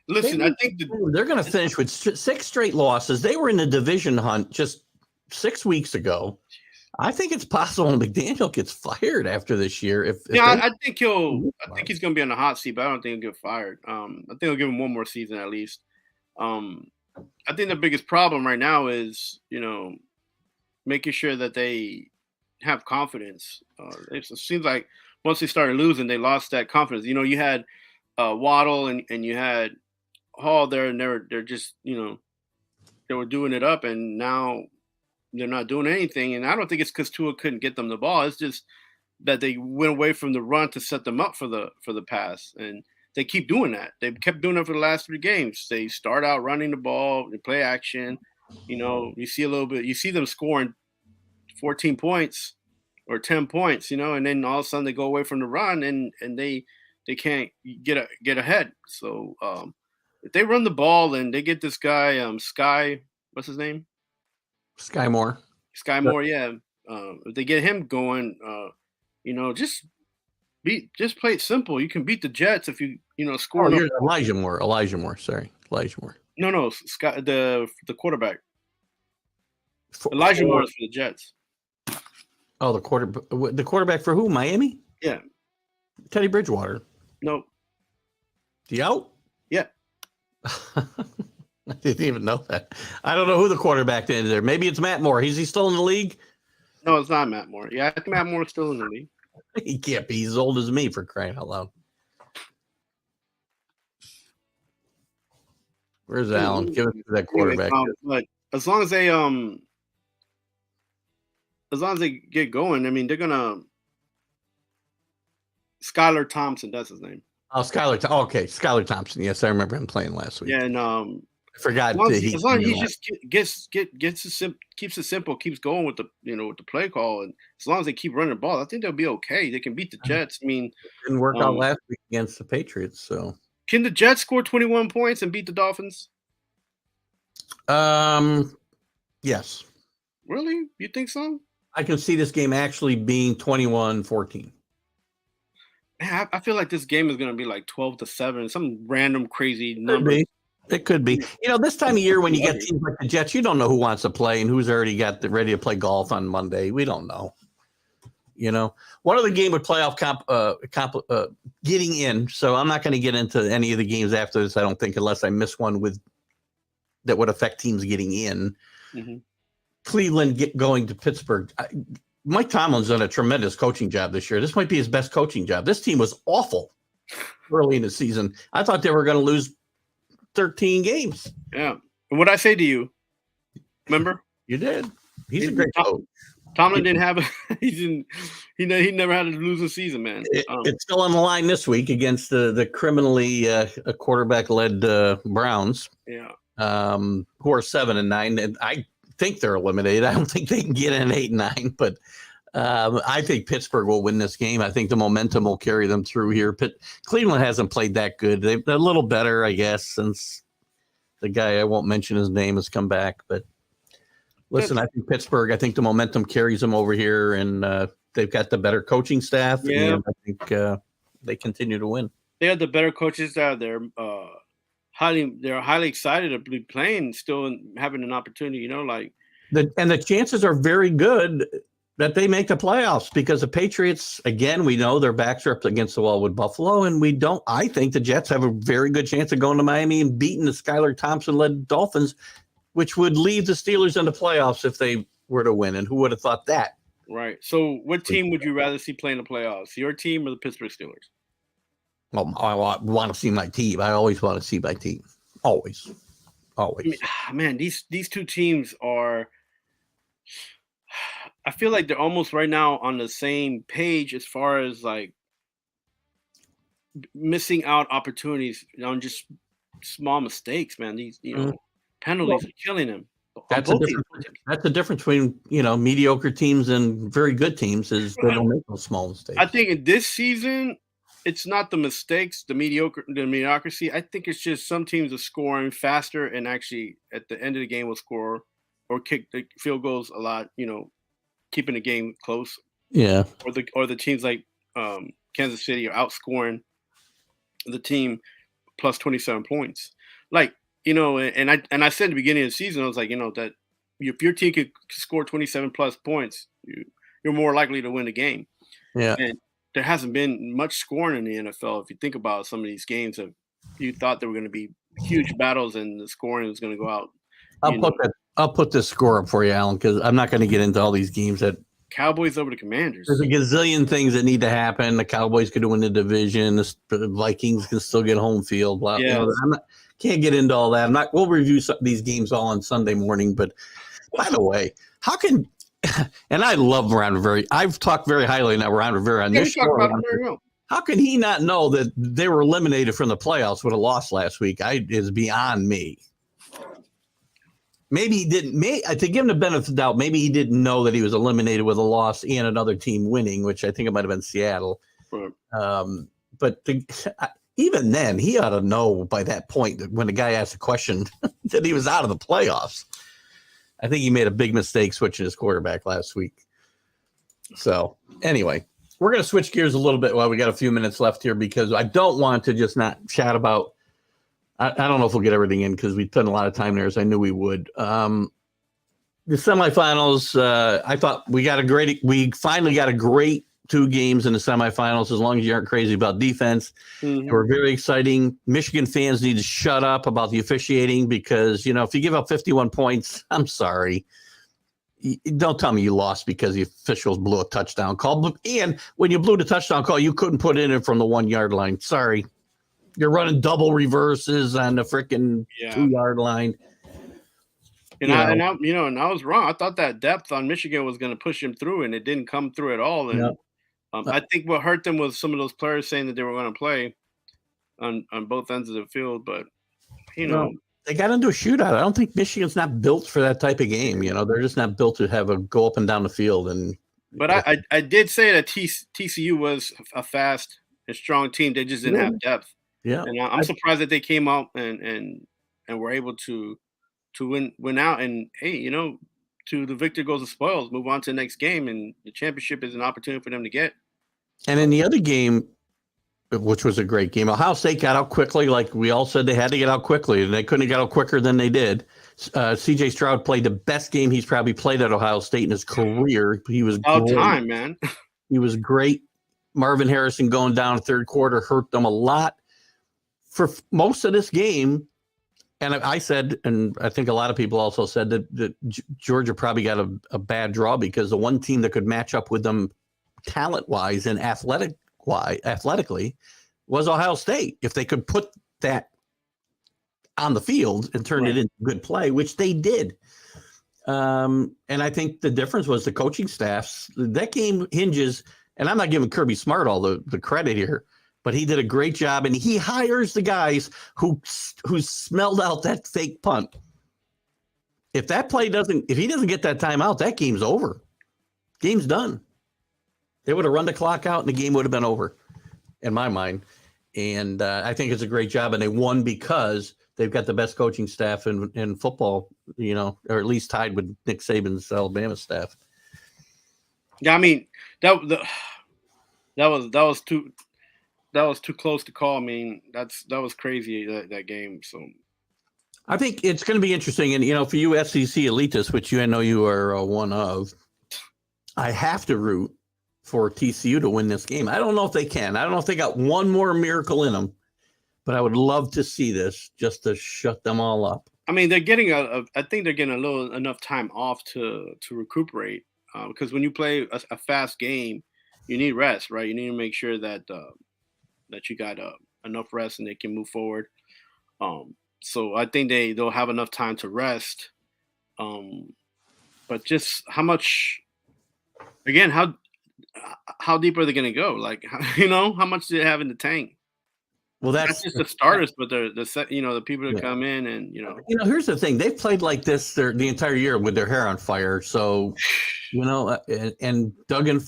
[SPEAKER 3] Listen, I think
[SPEAKER 2] they're going to finish with 6 straight losses. They were in the division hunt just 6 weeks ago. I think it's possible McDaniel gets fired after this year.
[SPEAKER 3] I think he's going to be on the hot seat, but I don't think he'll get fired. I think they'll give him one more season at least. I think the biggest problem right now is, making sure that they have confidence. It seems like once they started losing, they lost that confidence. You had Waddle and you had Hall there, and they're just, they were doing it up, and now they're not doing anything. And I don't think it's because Tua couldn't get them the ball. It's just that they went away from the run to set them up for the pass, and they keep doing that. They've kept doing it for the last 3 games. They start out running the ball, they play action. You see a little bit. You see them scoring 14 points or 10 points. And then all of a sudden they go away from the run and they can't get ahead. So if they run the ball and they get this guy Sky, what's his name?
[SPEAKER 2] Sky Moore,
[SPEAKER 3] yeah. If they get him going, just play it simple. You can beat the Jets if you score.
[SPEAKER 2] Oh, Elijah Moore. Sorry, Elijah Moore.
[SPEAKER 3] No, Scott, the quarterback. Elijah Moore is for the Jets.
[SPEAKER 2] Oh, the quarterback for who? Miami?
[SPEAKER 3] Yeah.
[SPEAKER 2] Teddy Bridgewater.
[SPEAKER 3] Nope.
[SPEAKER 2] He out?
[SPEAKER 3] Yeah.
[SPEAKER 2] I didn't even know that. I don't know who the quarterback is there. Maybe it's Matt Moore. Is he still in the league?
[SPEAKER 3] No, it's not Matt Moore. Yeah, I think Matt Moore is still in the league.
[SPEAKER 2] He can't be. He's as old as me, for crying out loud. Where's Allen? Give it to that quarterback.
[SPEAKER 3] But as long as they get going, I mean, they're gonna. Skylar Thompson, that's his name.
[SPEAKER 2] Oh, Skylar. Okay, Skylar Thompson. Yes, I remember him playing last week.
[SPEAKER 3] Yeah, and
[SPEAKER 2] I forgot.
[SPEAKER 3] As long as he just keeps it simple, keeps going with the with the play call, and as long as they keep running the ball, I think they'll be okay. They can beat the Jets. I mean,
[SPEAKER 2] it didn't work out last week against the Patriots. So,
[SPEAKER 3] can the Jets score 21 points and beat the Dolphins?
[SPEAKER 2] Yes.
[SPEAKER 3] Really? You think so?
[SPEAKER 2] I can see this game actually being 21-14.
[SPEAKER 3] Man, I feel like this game is going to be like 12-7, some random crazy number.
[SPEAKER 2] It could be. This time of year when you get teams like the Jets, you don't know who wants to play and who's already ready to play golf on Monday. We don't know. One other game with playoff getting in. So I'm not going to get into any of the games after this, I don't think, unless I miss one that would affect teams getting in. Mm-hmm. Cleveland going to Pittsburgh. Mike Tomlin's done a tremendous coaching job this year. This might be his best coaching job. This team was awful early in the season. I thought they were going to lose 13 games.
[SPEAKER 3] Yeah. And what I say to you, remember?
[SPEAKER 2] You did. He's a great coach.
[SPEAKER 3] Tomlin didn't have he never had a losing season, man.
[SPEAKER 2] It's still on the line this week against the criminally quarterback-led Browns.
[SPEAKER 3] Yeah.
[SPEAKER 2] Who are 7-9, and I think they're eliminated. I don't think they can get in 8-9, but I think Pittsburgh will win this game. I think the momentum will carry them through here. Cleveland hasn't played that good. They're a little better, I guess, since the guy I won't mention his name has come back. But listen, I think Pittsburgh. I think the momentum carries them over here, and they've got the better coaching staff.
[SPEAKER 3] Yeah,
[SPEAKER 2] and I think they continue to win.
[SPEAKER 3] They have the better coaches out there. They're highly excited to be playing still and having an opportunity, and the chances are very good that they make the playoffs because the Patriots, again, we know their backs are up against the wall with Buffalo, and I think the Jets have a very good chance of going to Miami and beating the Skylar Thompson-led Dolphins, which would leave the Steelers in the playoffs if they were to win. And who would have thought that Right. So, what team would you rather see play in the playoffs? Your team or the Pittsburgh Steelers?
[SPEAKER 2] Well, I want to see my team. I always want to see my team. Always.
[SPEAKER 3] I mean, man, these two teams are. I feel like they're almost right now on the same page as far as like missing out opportunities on just small mistakes, man. These penalties are killing them.
[SPEAKER 2] That's the difference between mediocre teams and very good teams is they don't make those small mistakes.
[SPEAKER 3] I think in this season, it's not the mistakes, the mediocrity. I think it's just some teams are scoring faster and actually at the end of the game will score or kick the field goals a lot. Keeping the game close.
[SPEAKER 2] Yeah.
[SPEAKER 3] Or the teams like Kansas City are outscoring the team plus 27 points. Like, and I said at the beginning of the season, I was like, that if your team could score 27 plus points, you're more likely to win the game.
[SPEAKER 2] Yeah.
[SPEAKER 3] And there hasn't been much scoring in the NFL. If you think about some of these games, you thought there were going to be huge battles and the scoring was going to go out.
[SPEAKER 2] I'll put this score up for you, Alan, because I'm not going to get into all these games that
[SPEAKER 3] Cowboys over the Commanders.
[SPEAKER 2] There's a gazillion things that need to happen. The Cowboys could win the division. The Vikings can still get home field. Blah.
[SPEAKER 3] Yeah.
[SPEAKER 2] Can't get into all that. We'll review these games all on Sunday morning. But by the way, how can and I love Ron Rivera. I've talked very highly of Ron Rivera on this show. How can he not know that they were eliminated from the playoffs with a loss last week? Is beyond me. Maybe he didn't. To give him the benefit of the doubt, maybe he didn't know that he was eliminated with a loss and another team winning, which I think it might have been Seattle.
[SPEAKER 3] Right.
[SPEAKER 2] But even then, he ought to know by that point that when the guy asked a question that he was out of the playoffs. I think he made a big mistake switching his quarterback last week. So anyway, we're going to switch gears a little bit while we got a few minutes left here because I don't want to just not chat about. I don't know if we'll get everything in because we spent a lot of time there, as I knew we would. The semifinals, I thought we finally got a great 2 games in the semifinals, as long as you aren't crazy about defense.
[SPEAKER 3] Mm-hmm.
[SPEAKER 2] They were very exciting. Michigan fans need to shut up about the officiating because, if you give up 51 points, I'm sorry. Don't tell me you lost because the officials blew a touchdown call. And when you blew the touchdown call, you couldn't put it in from the 1-yard line. Sorry. You're running double reverses on the freaking 2-yard line.
[SPEAKER 3] And I was wrong. I thought that depth on Michigan was going to push him through, and it didn't come through at all. And I think what hurt them was some of those players saying that they were going to play on both ends of the field. But
[SPEAKER 2] they got into a shootout. I don't think Michigan's not built for that type of game. They're just not built to have a go up and down the field.
[SPEAKER 3] But I did say that TCU was a fast and strong team. They just didn't have depth.
[SPEAKER 2] Yeah,
[SPEAKER 3] and I'm surprised that they came out and were able to win out. And hey, to the victor goes the spoils. Move on to the next game, and the championship is an opportunity for them to get. And
[SPEAKER 2] in the other game, which was a great game, Ohio State got out quickly. Like we all said, they had to get out quickly, and they couldn't have got out quicker than they did. C.J. Stroud played the best game he's probably played at Ohio State in his career. He was
[SPEAKER 3] all time, man.
[SPEAKER 2] He was great. Marvin Harrison going down in third quarter hurt them a lot. For most of this game, and I said, and I think a lot of people also said that Georgia probably got a bad draw because the one team that could match up with them talent-wise and athletically was Ohio State. If they could put that on the field and turn it into good play, which they did. And I think the difference was the coaching staffs. That game hinges, and I'm not giving Kirby Smart all the credit here, but he did a great job, and he hires the guys who smelled out that fake punt. If he doesn't get that timeout, that game's over. Game's done. They would have run the clock out, and the game would have been over, in my mind. And I think it's a great job, and they won because they've got the best coaching staff in football, or at least tied with Nick Saban's Alabama staff.
[SPEAKER 3] Yeah, I mean that was too close to call. I mean, that was crazy that game. So
[SPEAKER 2] I think it's going to be interesting. And, for you SEC elitists, which I know you are one of, I have to root for TCU to win this game. I don't know if they can. I don't know if they got one more miracle in them, but I would love to see this just to shut them all up.
[SPEAKER 3] I mean, they're getting I think they're getting enough time off to recuperate. because when you play a fast game, you need rest, right? You need to make sure that that you got enough rest and they can move forward. So I think they'll have enough time to rest. But just how much, again, how deep are they going to go? Like, how much do they have in the tank?
[SPEAKER 2] Well,
[SPEAKER 3] Not
[SPEAKER 2] that's
[SPEAKER 3] just the starters, but the people that come in and
[SPEAKER 2] here's the thing: they've played like this the entire year with their hair on fire. So, and Duggan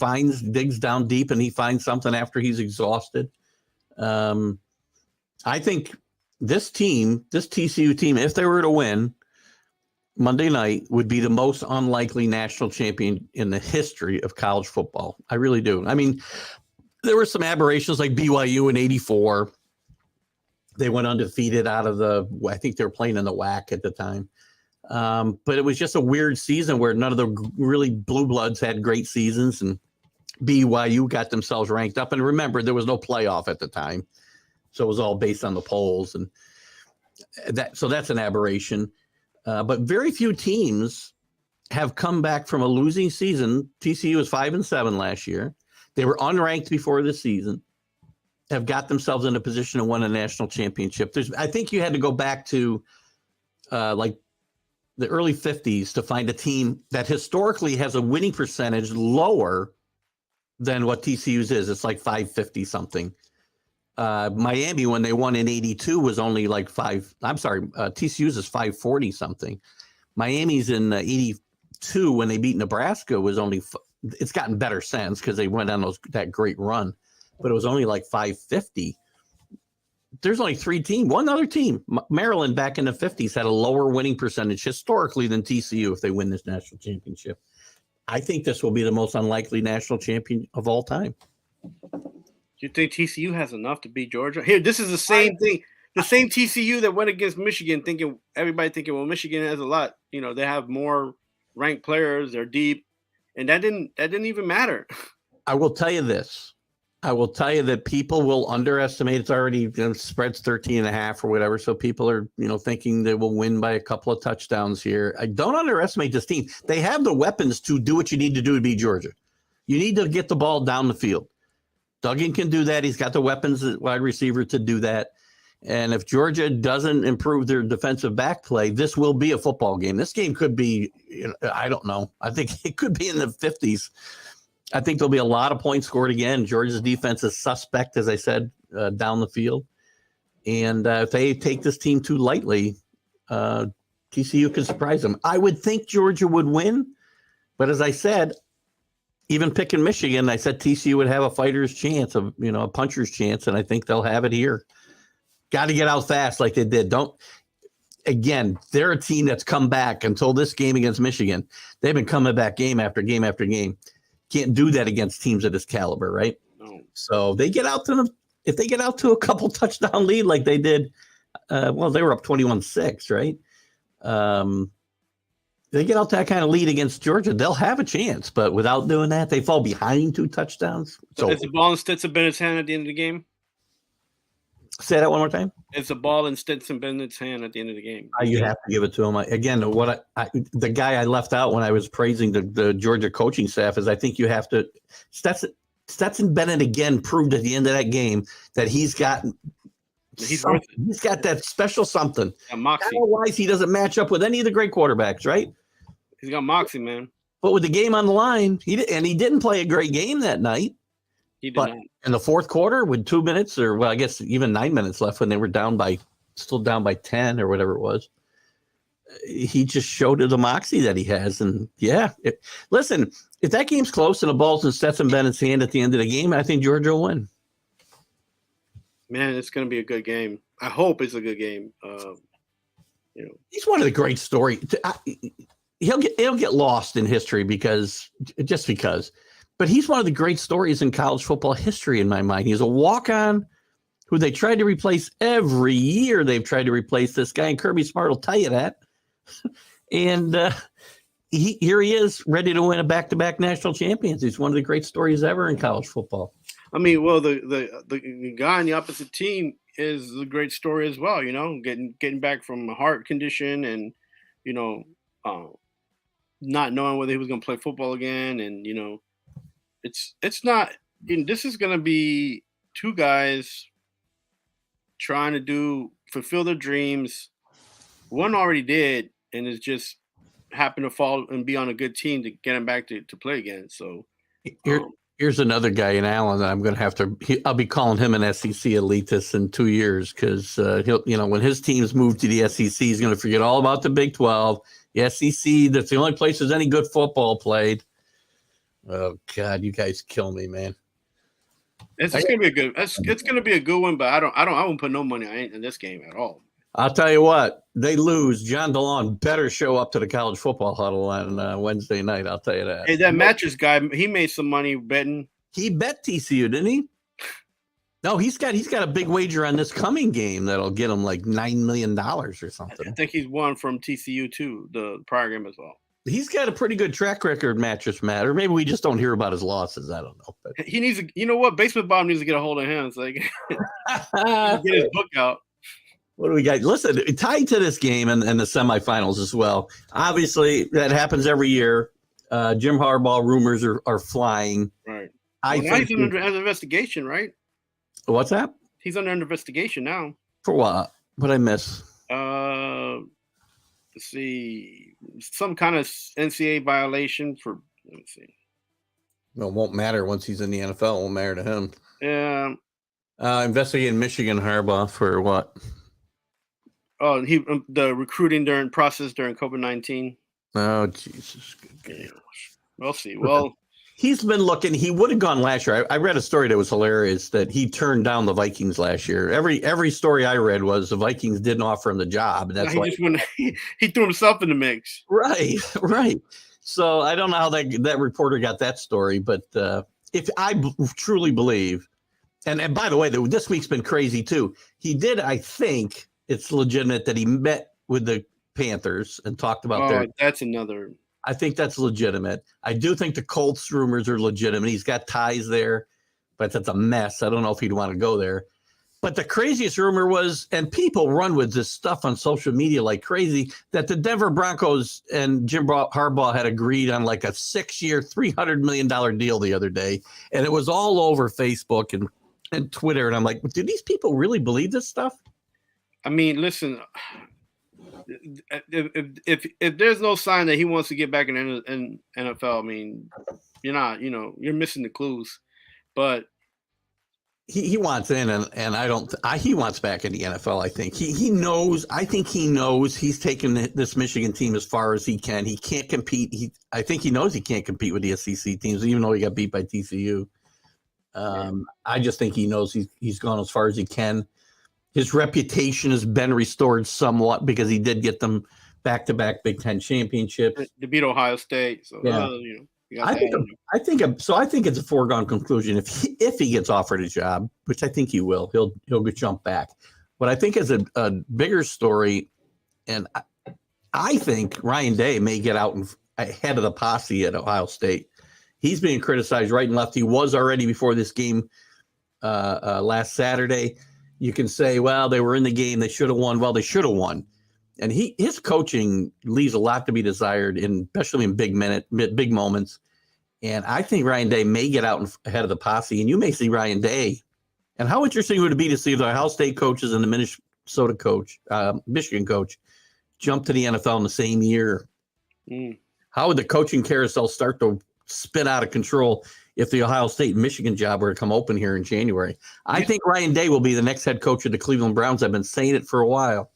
[SPEAKER 2] digs down deep, and he finds something after he's exhausted. I think this TCU team, if they were to win Monday night, would be the most unlikely national champion in the history of college football. I really do. I mean, there were some aberrations like BYU in '84. They went undefeated I think they were playing in the WAC at the time. But it was just a weird season where none of the really blue bloods had great seasons, and BYU got themselves ranked up. And remember, there was no playoff at the time. So it was all based on the polls. And so that's an aberration. But very few teams have come back from a losing season. TCU was 5-7 last year. They were unranked before the season, have got themselves in a position to win a national championship. I think you had to go back to like the early 50s to find a team that historically has a winning percentage lower than what TCU's is. It's like 550 something. Miami, when they won in '82, was only like TCU's is 540 something. Miami's in '82 when they beat Nebraska was only. It's gotten better since because they went on that great run, but it was only like 550. There's only one other team, Maryland, back in the 50s had a lower winning percentage historically than TCU if they win this national championship. I think this will be the most unlikely national champion of all time.
[SPEAKER 3] You think TCU has enough to beat Georgia? Here, this is the same thing. The same TCU that went against Michigan, everybody thinking, well, Michigan has a lot. They have more ranked players. They're deep, and that didn't even matter.
[SPEAKER 2] I will tell you this. I will tell you that people will underestimate. It's already spreads 13.5 or whatever. So people are thinking they will win by a couple of touchdowns here. I don't underestimate this team. They have the weapons to do what you need to do to beat Georgia. You need to get the ball down the field. Duggan can do that. He's got the weapons at wide receiver to do that. And if Georgia doesn't improve their defensive back play, this will be a football game. This game could be, I don't know. I think it could be in the 50s. I think there'll be a lot of points scored again. Georgia's defense is suspect, as I said, down the field. And if they take this team too lightly, TCU can surprise them. I would think Georgia would win. But as I said, even picking Michigan, I said TCU would have a fighter's chance, a puncher's chance, and I think they'll have it here. Got to get out fast like they did. Again, they're a team that's come back until this game against Michigan. They've been coming back game after game after game. Can't do that against teams of this caliber, right? No. So they get out to them. If they get out to a couple touchdown lead like they did, they were up 21-6, right? They get out that kind of lead against Georgia, they'll have a chance. But without doing that, they fall behind 2 touchdowns.
[SPEAKER 3] So is the ball in Stetson Bennett's hand at the end of the game?
[SPEAKER 2] Say that one more time.
[SPEAKER 3] It's the ball in Stetson Bennett's hand at the end of the game.
[SPEAKER 2] You have to give it to him. The guy I left out when I was praising the Georgia coaching staff is I think you have to. Stetson Bennett again proved at the end of that game that he's got that special something.
[SPEAKER 3] Moxie.
[SPEAKER 2] Otherwise, he doesn't match up with any of the great quarterbacks, right?
[SPEAKER 3] He's got moxie, man.
[SPEAKER 2] But with the game on the line, he didn't play a great game that night.
[SPEAKER 3] He did not.
[SPEAKER 2] In the fourth quarter, with 2 minutes, or I guess even 9 minutes left, when they were still down by 10 or whatever it was, he just showed the moxie that he has. And listen, if that game's close and the ball's in Stetson Bennett's hand at the end of the game, I think Georgia will win.
[SPEAKER 3] Man, it's going to be a good game. I hope it's a good game.
[SPEAKER 2] He's one of the great stories. He'll get lost in history because. But he's one of the great stories in college football history in my mind. He's a walk-on who they tried to replace every year. They've tried to replace this guy, and Kirby Smart will tell you that. And here he is, ready to win a back-to-back national champions. He's one of the great stories ever in college football.
[SPEAKER 3] I mean, well, the guy on the opposite team is a great story as well. Getting back from a heart condition and not knowing whether he was going to play football again, and it's not. This is going to be two guys trying to fulfill their dreams. One already did, and is just happened to fall and be on a good team to get him back to play again. So
[SPEAKER 2] here's another guy in Allen that I'm going to have to. I'll be calling him an SEC elitist in 2 years because he'll, when his teams move to the SEC, he's going to forget all about the Big 12. The SEC, that's the only place there's any good football played. Oh God, you guys kill me, man.
[SPEAKER 3] It's going to be a good. It's going to be a good one, but I won't put no money in this game at all.
[SPEAKER 2] I'll tell you what, they lose. John DeLon better show up to the college football huddle on Wednesday night. I'll tell you that.
[SPEAKER 3] Hey, that mattress guy, he made some money betting.
[SPEAKER 2] He bet TCU, didn't he? No, he's got a big wager on this coming game that'll get him like $9 million or something.
[SPEAKER 3] I think he's won from TCU too, the prior game as well.
[SPEAKER 2] He's got a pretty good track record, Mattress Matt, or maybe we just don't hear about his losses. I don't know. But
[SPEAKER 3] he needs to, you know what? Basement Bob needs to get a hold of him. It's like get his book out.
[SPEAKER 2] What do we got? Listen, tied to this game and the semifinals as well. Obviously, that happens every year. Jim Harbaugh rumors are flying.
[SPEAKER 3] Right.
[SPEAKER 2] I think
[SPEAKER 3] he's under investigation, right?
[SPEAKER 2] What's that?
[SPEAKER 3] He's under investigation now.
[SPEAKER 2] For what? What'd I miss?
[SPEAKER 3] Let's see, some kind of NCAA violation for. Let me see.
[SPEAKER 2] Well, it won't matter once he's in the NFL. It won't matter to him.
[SPEAKER 3] Yeah.
[SPEAKER 2] Investigating Michigan Harbaugh for what?
[SPEAKER 3] Oh, the recruiting during COVID-19.
[SPEAKER 2] Oh, Jesus.
[SPEAKER 3] Yeah. We'll see. Well,
[SPEAKER 2] he's been looking. He would have gone last year. I read a story that was hilarious that he turned down the Vikings last year. Every story I read was the Vikings didn't offer him the job. And that's
[SPEAKER 3] he threw himself in the mix.
[SPEAKER 2] Right. So I don't know how that reporter got that story, but if I truly believe, and by the way, this week's been crazy too. He did, I think it's legitimate that he met with the Panthers and talked about
[SPEAKER 3] that's another.
[SPEAKER 2] I think that's legitimate. I do think the Colts rumors are legitimate. He's got ties there, but that's a mess. I don't know if he'd want to go there. But the craziest rumor was, and people run with this stuff on social media like crazy, that the Denver Broncos and Jim Harbaugh had agreed on like a 6-year, $300 million deal the other day. And it was all over Facebook and Twitter. And I'm like, do these people really believe this stuff?
[SPEAKER 3] I mean, listen, if there's no sign that he wants to get back in NFL, I mean, you're missing the clues. But
[SPEAKER 2] he wants in, and he wants back in the NFL. I think he knows. I think he knows he's taken this Michigan team as far as he can. He can't compete. I think he knows he can't compete with the SEC teams, even though he got beat by TCU. I just think he knows he's gone as far as he can. His reputation has been restored somewhat because he did get them back-to-back Big Ten championships.
[SPEAKER 3] To beat Ohio State. So,
[SPEAKER 2] yeah. I think it's a foregone conclusion if he gets offered a job, which I think he will. He'll jump back. But I think as a bigger story, and I think Ryan Day may get out ahead of the posse at Ohio State. He's being criticized right and left. He was already before this game last Saturday. You can say, well, they were in the game. They should have won. Well, they should have won. And his coaching leaves a lot to be desired, especially in big moments. And I think Ryan Day may get out ahead of the posse, and you may see Ryan Day. And how interesting would it be to see the Ohio State coaches and the Minnesota coach, Michigan coach, jump to the NFL in the same year? How would the coaching carousel start to spin out of control if the Ohio State Michigan job were to come open here in January? I think Ryan Day will be the next head coach of the Cleveland Browns. I've been saying it for a while.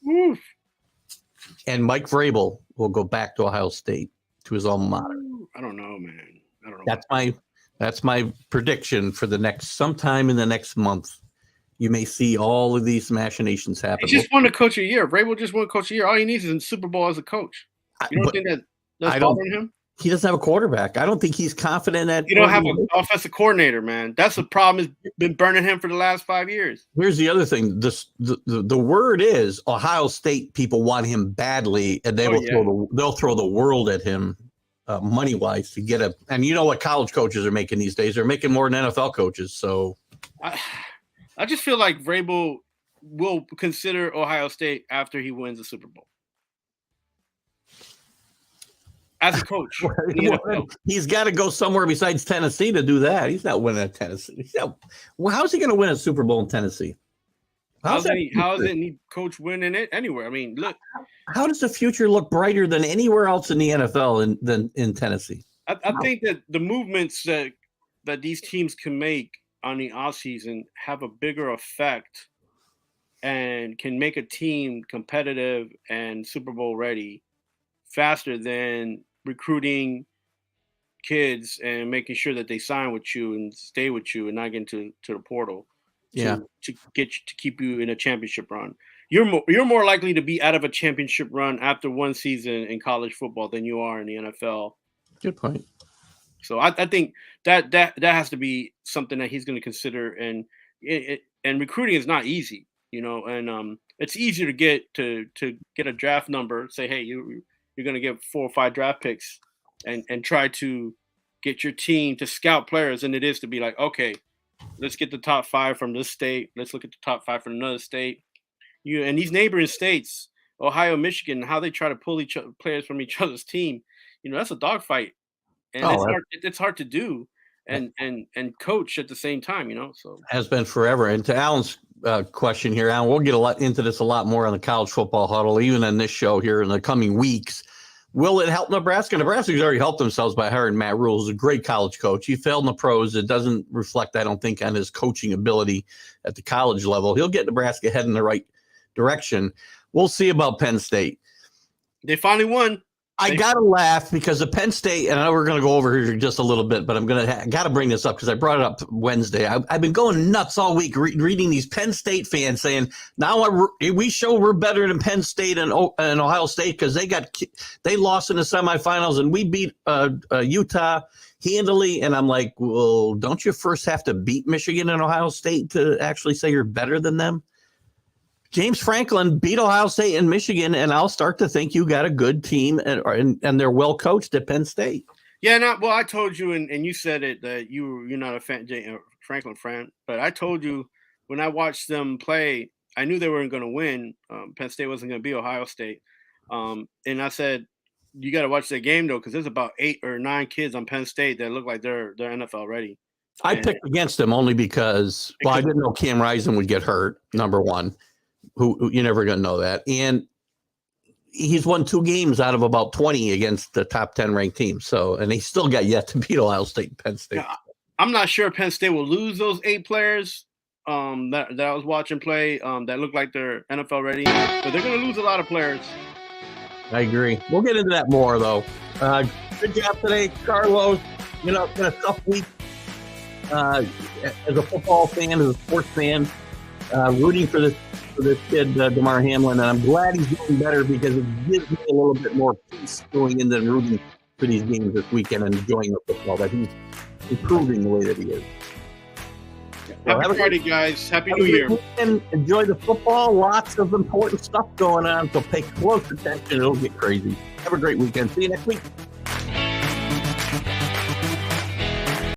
[SPEAKER 2] And Mike Vrabel will go back to Ohio State, to his alma mater.
[SPEAKER 3] I don't know, man. I don't know.
[SPEAKER 2] That's my prediction for sometime in the next month. You may see all of these machinations happen.
[SPEAKER 3] He just won a coach of the year. Vrabel just won a coach of the year. All he needs is a Super Bowl as a coach. You don't think that's bothering him?
[SPEAKER 2] He doesn't have a quarterback. I don't think he's confident at.
[SPEAKER 3] You don't have an offensive coordinator, man. That's the problem. Has been burning him for the last 5 years.
[SPEAKER 2] Here's the other thing. The word is Ohio State people want him badly, and they'll throw the world at him, money wise, to get And you know what college coaches are making these days? They're making more than NFL coaches. So,
[SPEAKER 3] I just feel like Vrabel will consider Ohio State after he wins the Super Bowl. as a coach. in the NFL.
[SPEAKER 2] He's got to go somewhere besides Tennessee to do that. He's not winning at Tennessee. Well, how's he going to win a Super Bowl in Tennessee?
[SPEAKER 3] How is any coach winning it anywhere? I mean, look.
[SPEAKER 2] How does the future look brighter than anywhere else in the NFL than in Tennessee?
[SPEAKER 3] I think that the movements that these teams can make on the offseason have a bigger effect and can make a team competitive and Super Bowl ready faster than recruiting kids and making sure that they sign with you and stay with you and not get into the portal to keep you in a championship run. You're more likely to be out of a championship run after one season in college football than you are in the NFL.
[SPEAKER 2] Good point.
[SPEAKER 3] So I think that has to be something that he's going to consider, and recruiting is not easy, and it's easier to get a draft number, say, hey, you're going to get 4 or 5 draft picks and try to get your team to scout players than it is to be like, okay, let's get the top 5 from this state. Let's look at the top 5 from another state. And these neighboring states, Ohio, Michigan, how they try to pull players from each other's team, that's a dogfight. And it's hard to do and coach at the same time, so
[SPEAKER 2] has been forever. And to Alan's question here, Alan, we'll get into this a lot more on the college football huddle, even in this show here in the coming weeks. Will it help Nebraska? Nebraska's already helped themselves by hiring Matt Rule, who's a great college coach. He failed in the pros. It doesn't reflect, I don't think, on his coaching ability at the college level. He'll get Nebraska heading in the right direction. We'll see about Penn State.
[SPEAKER 3] They finally won.
[SPEAKER 2] I got to laugh because of Penn State, and I know we're going to go over here just a little bit, but I got to bring this up because I brought it up Wednesday. I've been going nuts all week reading these Penn State fans saying, now we show we're better than Penn State and Ohio State because they lost in the semifinals and we beat Utah handily. And I'm like, well, don't you first have to beat Michigan and Ohio State to actually say you're better than them? James Franklin beat Ohio State and Michigan, and I'll start to think you got a good team, and they're well coached at Penn State.
[SPEAKER 3] Yeah, I told you, and you said it that you're not a Franklin fan, but I told you when I watched them play, I knew they weren't going to win. Penn State wasn't going to be Ohio State, and I said you got to watch that game though, because there's about 8 or 9 kids on Penn State that look like they're NFL ready.
[SPEAKER 2] I picked against them only because I didn't know Cam Rising would get hurt. Number one. Who you're never going to know that. And he's won 2 games out of about 20 against the top 10 ranked teams. So, and he still got yet to beat Ohio State and Penn State.
[SPEAKER 3] Yeah, I'm not sure Penn State will lose those 8 players that I was watching play that look like they're NFL ready, but they're going to lose a lot of players.
[SPEAKER 2] I agree. We'll get into that more though. Good job today, Carlos. Been a tough week as a football fan, as a sports fan, rooting for this kid, Damar Hamlin, and I'm glad he's doing better because it gives me a little bit more peace going into and rooting for these games this weekend and enjoying the football, that he's improving the way that he is.
[SPEAKER 3] Happy Friday, guys. Happy New Year.
[SPEAKER 2] Weekend. Enjoy the football. Lots of important stuff going on, so pay close attention. It'll get crazy. Have a great weekend. See you next week.